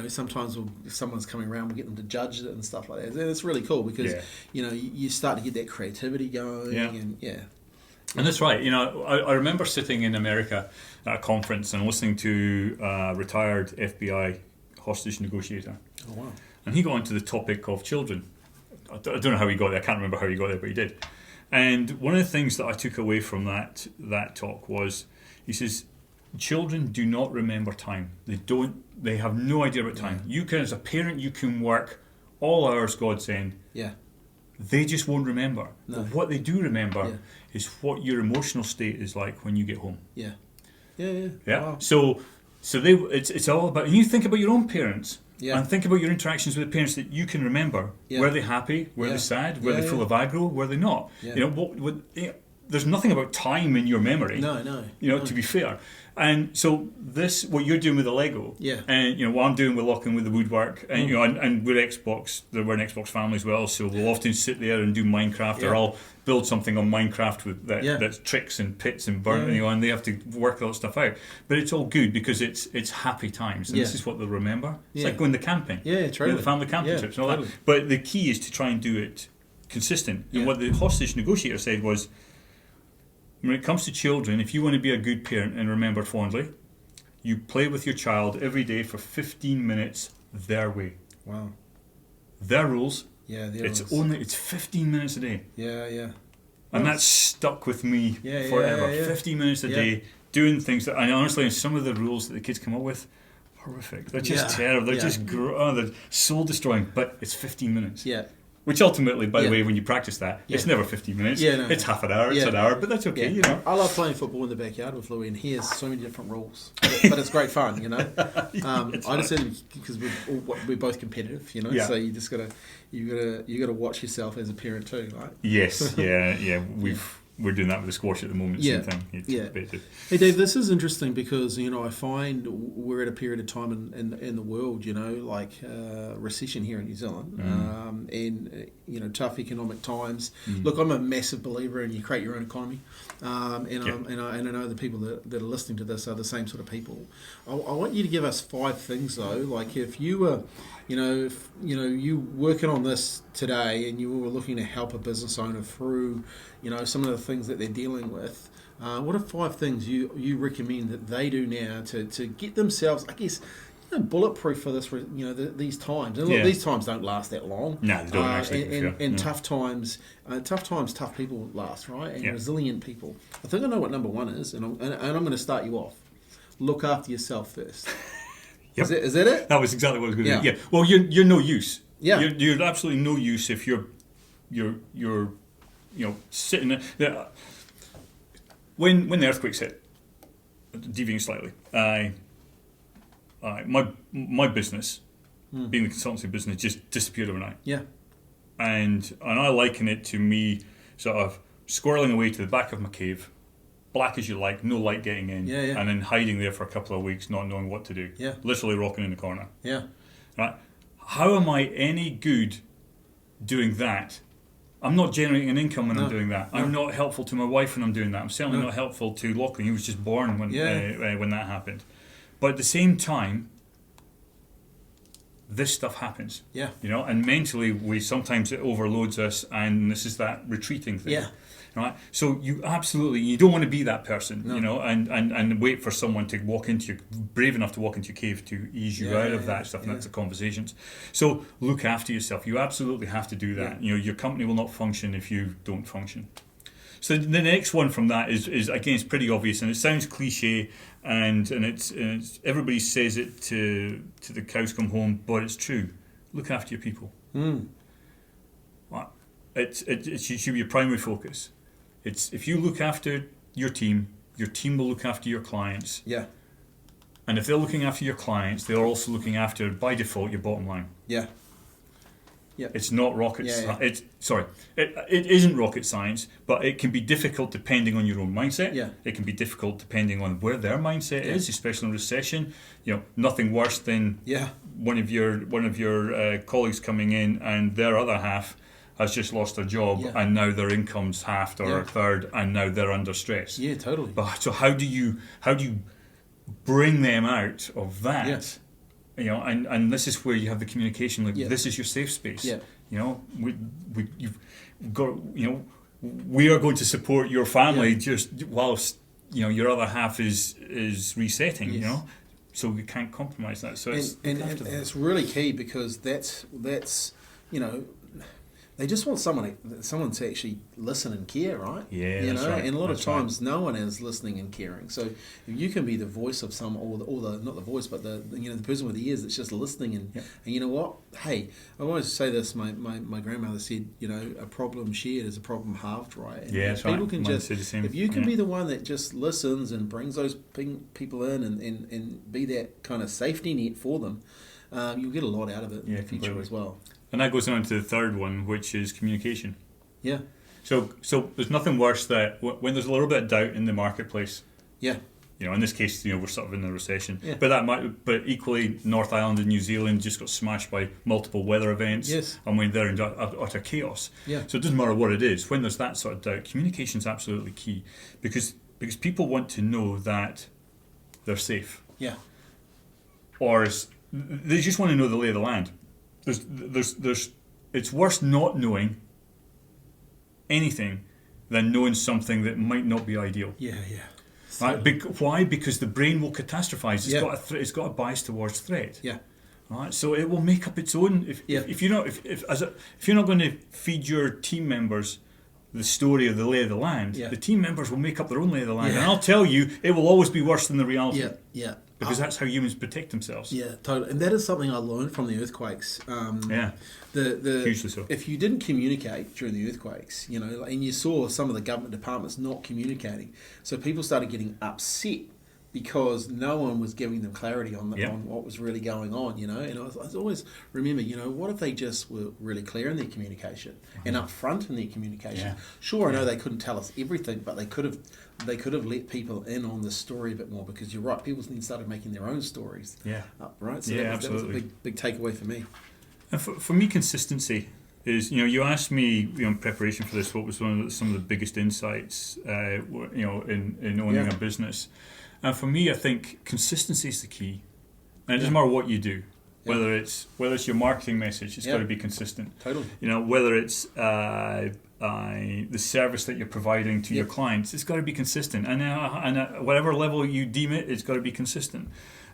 sometimes if someone's coming around, we get them to judge it and stuff like that. And it's really cool because you start to get that creativity going.
And that's right. I remember sitting in America at a conference and listening to a retired FBI hostage negotiator.
Oh wow!
And he got onto the topic of children. I don't know how he got there. I can't remember how he got there, but he did. And one of the things that I took away from that talk was, he says, children do not remember time. They have no idea about time. You can, as a parent, you can work all hours, God send.
Yeah. They
just won't remember.
No.
But what they do remember is what your emotional state is like when you get home.
Yeah.
Wow. So it's all about, and you think about your own parents.
Yeah.
And think about your interactions with the parents that you can remember.
Yeah.
Were they happy? Were they sad? Were they full of aggro? Were they not?
Yeah.
There's nothing about time in your memory.
No.
To be fair. And so what you're doing with the Lego, and what I'm doing with Locking with the woodwork, and and we're Xbox. We're an Xbox family as well, so we'll often sit there and do Minecraft, or I'll build something on Minecraft with that's tricks and pits and burn, and they have to work all that stuff out. But it's all good because it's happy times, and this is what they'll remember. It's like going to camping,
true.
The family camping trips and all that. But the key is to try and do it consistent. And what the hostage negotiator said was, when it comes to children, if you want to be a good parent and remember fondly, you play with your child every day for 15 minutes their way.
Wow.
Their rules.
Yeah,
it's 15 minutes a day.
Yeah.
And that's stuck with me forever. 15 minutes a day, doing things that, and honestly, some of the rules that the kids come up with, horrific. They're just terrible. They're just they're soul destroying. But it's 15 minutes.
Yeah.
Which ultimately, by the way, when you practice that, it's never 15 minutes. It's half an hour, it's an hour, but that's okay,
I love playing football in the backyard with Louie, and he has so many different rules. But it's great fun, I just said because we're both competitive, so you just gotta watch yourself as a parent too, right?
Yes, we're doing that with the squash at the moment. Same thing.
Hey Dave, this is interesting because I find we're at a period of time in the world, like recession here in New Zealand, and tough economic times. Look, I'm a massive believer in you create your own economy, and I know the people that are listening to this are the same sort of people. I want you to give us 5 things though, like if you were, you working on this today and you were looking to help a business owner through, some of the things that they're dealing with. What are 5 things you recommend that they do now to get themselves, I guess, bulletproof for this, these times? And look, these times don't last that long.
No, they don't actually.
And tough times, tough people last, right? And resilient people. I think I know what number 1 is, and I'm going to start you off. Look after yourself first.
Yep.
Is that it?
That was exactly what I was going to do. Yeah. Well, you're no use.
Yeah.
You're absolutely no use if you're sitting there. When the earthquakes hit, deviating slightly, my business, being the consultancy business, just disappeared overnight.
Yeah.
And I liken it to me sort of squirreling away to the back of my cave, black as you like, no light getting in, and then hiding there for a couple of weeks, not knowing what to do.
Yeah.
Literally rocking in the corner.
Yeah.
Right? How am I any good doing that? I'm not generating an income when I'm doing that. I'm not helpful to my wife when I'm doing that. I'm certainly not helpful to Lachlan. He was just born when that happened. But at the same time, this stuff happens.
Yeah.
And mentally, sometimes it overloads us, and this is that retreating thing.
Yeah.
Right? So you don't want to be that person, and wait for someone to brave enough to walk into your cave to ease you out of that stuff, and that's the conversations. So look after yourself. You absolutely have to do that. Your company will not function if you don't function. So the next one from that is again, it's pretty obvious, and it sounds cliche, and it's everybody says it to the cows come home, but it's true. Look after your people. It should be your primary focus. It's if you look after your team will look after your clients.
Yeah.
And if they're looking after your clients, they're also looking after, by default, your bottom line.
Yeah. Yeah.
It's not rocket science. It isn't rocket science, but it can be difficult depending on your own mindset.
Yeah.
It can be difficult depending on where their mindset is, especially in recession. Nothing worse than one of your colleagues coming in and their other half has just lost their job and now their income's halved or a third and now they're under stress.
Yeah, totally.
But so how do you bring them out of that?
Yes.
And this is where you have the communication. This is your safe space.
Yeah.
You've got. We are going to support your family just whilst your other half is resetting.
Yes.
So we can't compromise that. So
and it's really key because that's they just want someone to actually listen and care, right?
Yeah, that's right.
And a lot of times no one is listening and caring. So if you can be the voice of some, or the not the voice, but the person with the ears that's just listening and you know what? Hey, I always say this. My grandmother said, a problem shared is a problem halved, right? And
that's
people
right.
can
Mine
just,
said the same.
if you can be the one that just listens and brings those people in and be that kind of safety net for them, you'll get a lot out of it in the future
completely.
as well.
And that goes on to the third one, which is communication.
Yeah.
So there's nothing worse that when there's a little bit of doubt in the marketplace.
Yeah.
In this case, we're sort of in a recession.
Yeah.
But equally, North Island and New Zealand just got smashed by multiple weather events.
Yes.
And when they're in utter chaos.
Yeah.
So it doesn't matter what it is. When there's that sort of doubt, communication is absolutely key because people want to know that they're safe.
Yeah.
Or they just want to know the lay of the land. It's worse not knowing anything than knowing something that might not be ideal.
Yeah.
Right? Why? Because the brain will catastrophize. It's got a bias towards threat.
Yeah.
Right. So it will make up its own. If you're not going to feed your team members the story of the lay of the land, the team members will make up their own lay of the land, and I'll tell you, it will always be worse than the reality.
Yeah.
Because that's how humans protect themselves.
Yeah, totally. And that is something I learned from the earthquakes.
Hugely so.
If you didn't communicate during the earthquakes, and you saw some of the government departments not communicating, so people started getting upset because no one was giving them clarity on what was really going on, And I always remember, what if they just were really clear in their communication and upfront in their communication?
Yeah.
Sure, I know they couldn't tell us everything, but they could have let people in on the story a bit more because you're right, people started making their own stories.
Yeah.
Right. So that was a big takeaway for me.
And for me, consistency is, you asked me, in preparation for this, what was some of the biggest insights, in owning a business. And for me, I think consistency is the key. And it doesn't matter what you do, whether it's your marketing message, it's got to be consistent.
Totally.
Whether it's the service that you're providing to your clients, it's got to be consistent. And at whatever level you deem it, it's got to be consistent.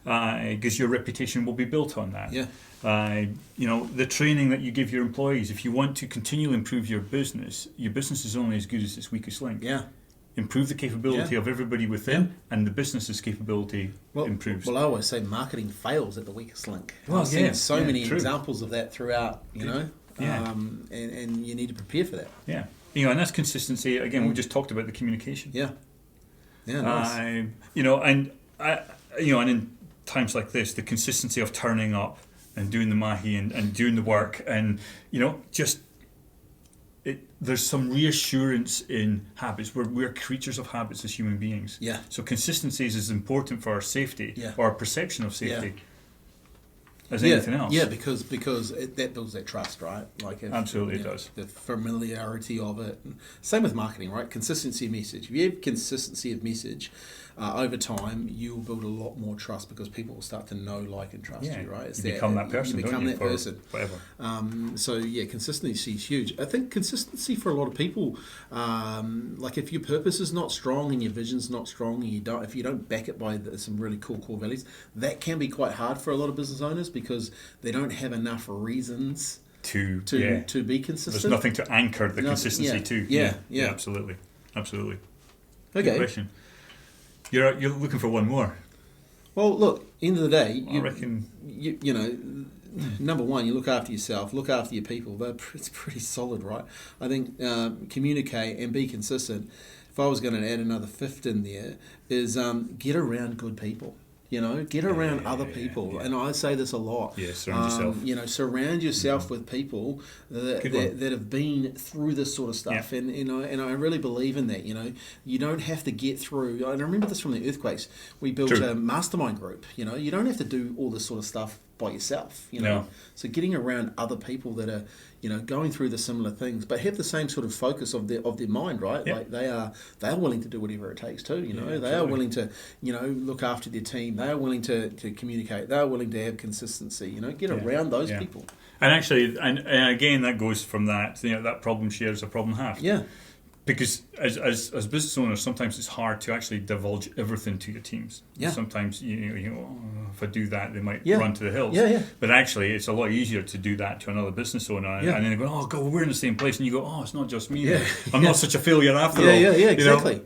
Because your reputation will be built on that.
Yeah.
The training that you give your employees, if you want to continually improve your business is only as good as its weakest link.
Yeah.
Improve the capability of everybody within, and the business's capability improves.
Well, I always say marketing fails at the weakest link.
Well,
I've seen so many
true.
examples of that throughout, and you need to prepare for that.
Yeah. And that's consistency. Again, we just talked about the communication.
Yeah. Yeah, nice.
And in times like this, the consistency of turning up and doing the mahi and doing the work and, there's some reassurance in habits. We're creatures of habits as human beings.
Yeah.
So consistency is as important for our safety or our perception of safety as anything else.
Yeah, because that builds that trust, right?
Absolutely it does.
The familiarity of it. Same with marketing, right? Consistency of message. If you have consistency of message, over time you'll build a lot more trust because people will start to know, like, and trust you, right?
You become that person,
you become
don't you,
that person.
Forever.
Consistency is huge. I think consistency for a lot of people, if your purpose is not strong and your vision's not strong, and if you don't back it by some really cool core values, that can be quite hard for a lot of business owners because they don't have enough reasons to be consistent.
There's nothing to anchor the consistency to.
Yeah,
absolutely.
Okay.
Good question. You're looking for one more.
Well, look, end of the day,
I reckon
number one, you look after yourself, look after your people. It's pretty solid, right? I think communicate and be consistent. If I was going to add another fifth in there, is get around good people. Get around other people.
Yeah.
And I say this a lot.
Yeah, surround yourself.
Surround yourself with people that have been through this sort of stuff.
Yeah.
And I really believe in that. You don't have to get through. And I remember this from the earthquakes. We built a mastermind group. You don't have to do all this sort of stuff by yourself.
No.
So getting around other people that are going through the similar things, but have the same sort of focus of their mind, right?
Yeah.
Like they are willing to do whatever it takes too. They are willing to look after their team. They are willing to communicate. They are willing to have consistency. Get around those people.
And actually, and again, that goes from that that problem shared is a problem halved.
Yeah.
Because as business owners, sometimes it's hard to actually divulge everything to your teams.
Yeah.
Sometimes if I do that, they might run to the hills.
Yeah, yeah.
But actually, it's a lot easier to do that to another business owner, and then they go, "Oh God, we're in the same place," and you go, "Oh, it's not just me.
Yeah.
I'm not such a failure after all."
Yeah, exactly.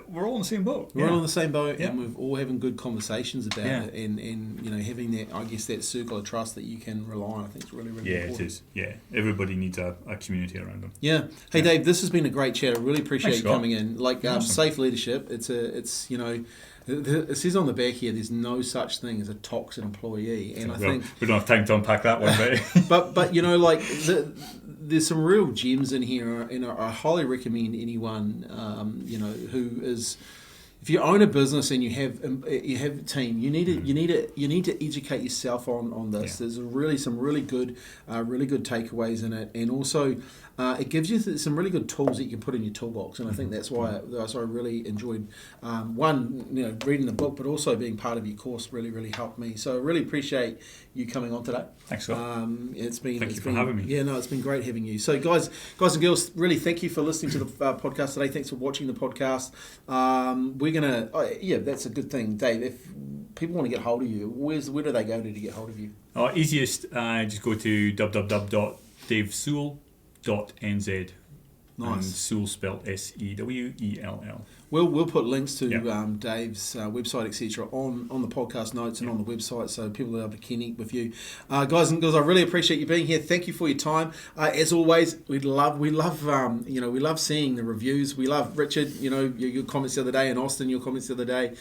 We're all in the same boat.
We're all in the same boat, and we're all having good conversations about it, and having that, I guess, that circle of trust that you can rely on. I think it's really, really important.
Yeah, it is. Yeah, everybody needs a community around them.
Yeah. Hey, Dave, this has been a great chat. I really appreciate you coming in.
Awesome.
Safe leadership. It says on the back here, there's no such thing as a toxic employee, and I think
we don't have time to unpack that one,
but there's some real gems in here, and I highly recommend anyone who is. If you own a business and you have a team, you need to educate yourself on this.
Yeah.
There's really some really good takeaways in it, and also it gives you some really good tools that you can put in your toolbox. And I think that's why I really enjoyed reading the book, but also being part of your course really, really helped me. So I really appreciate you coming on today.
Thanks, Scott. Thank you for having me.
Yeah, no, it's been great having you. So guys and girls, really thank you for listening to the podcast today. Thanks for watching the podcast. We're gonna, that's a good thing, Dave. If people want to get hold of you, where do they go to get hold of you?
Easiest, just go to www.davesewell.nz.
Nice.
And Sewell spelled Sewell.
We'll put links to Dave's website, etc., on the podcast notes and on the website, so people are able to connect with you. Guys and girls, I really appreciate you being here. Thank you for your time. As always, we love seeing the reviews. We love Richard, your comments the other day, and Austin, your comments the other day,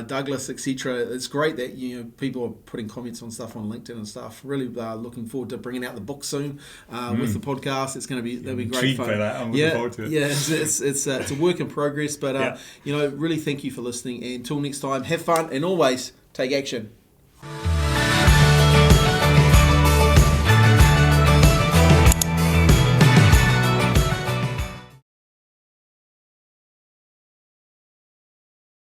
Douglas, etc. It's great that people are putting comments on stuff on LinkedIn and stuff. Really looking forward to bringing out the book soon with the podcast. It's going to be that'll be great fun.
By that. I'm looking forward to it.
Yeah, it's a work in progress, but really thank you for listening. And until next time, have fun and always take action.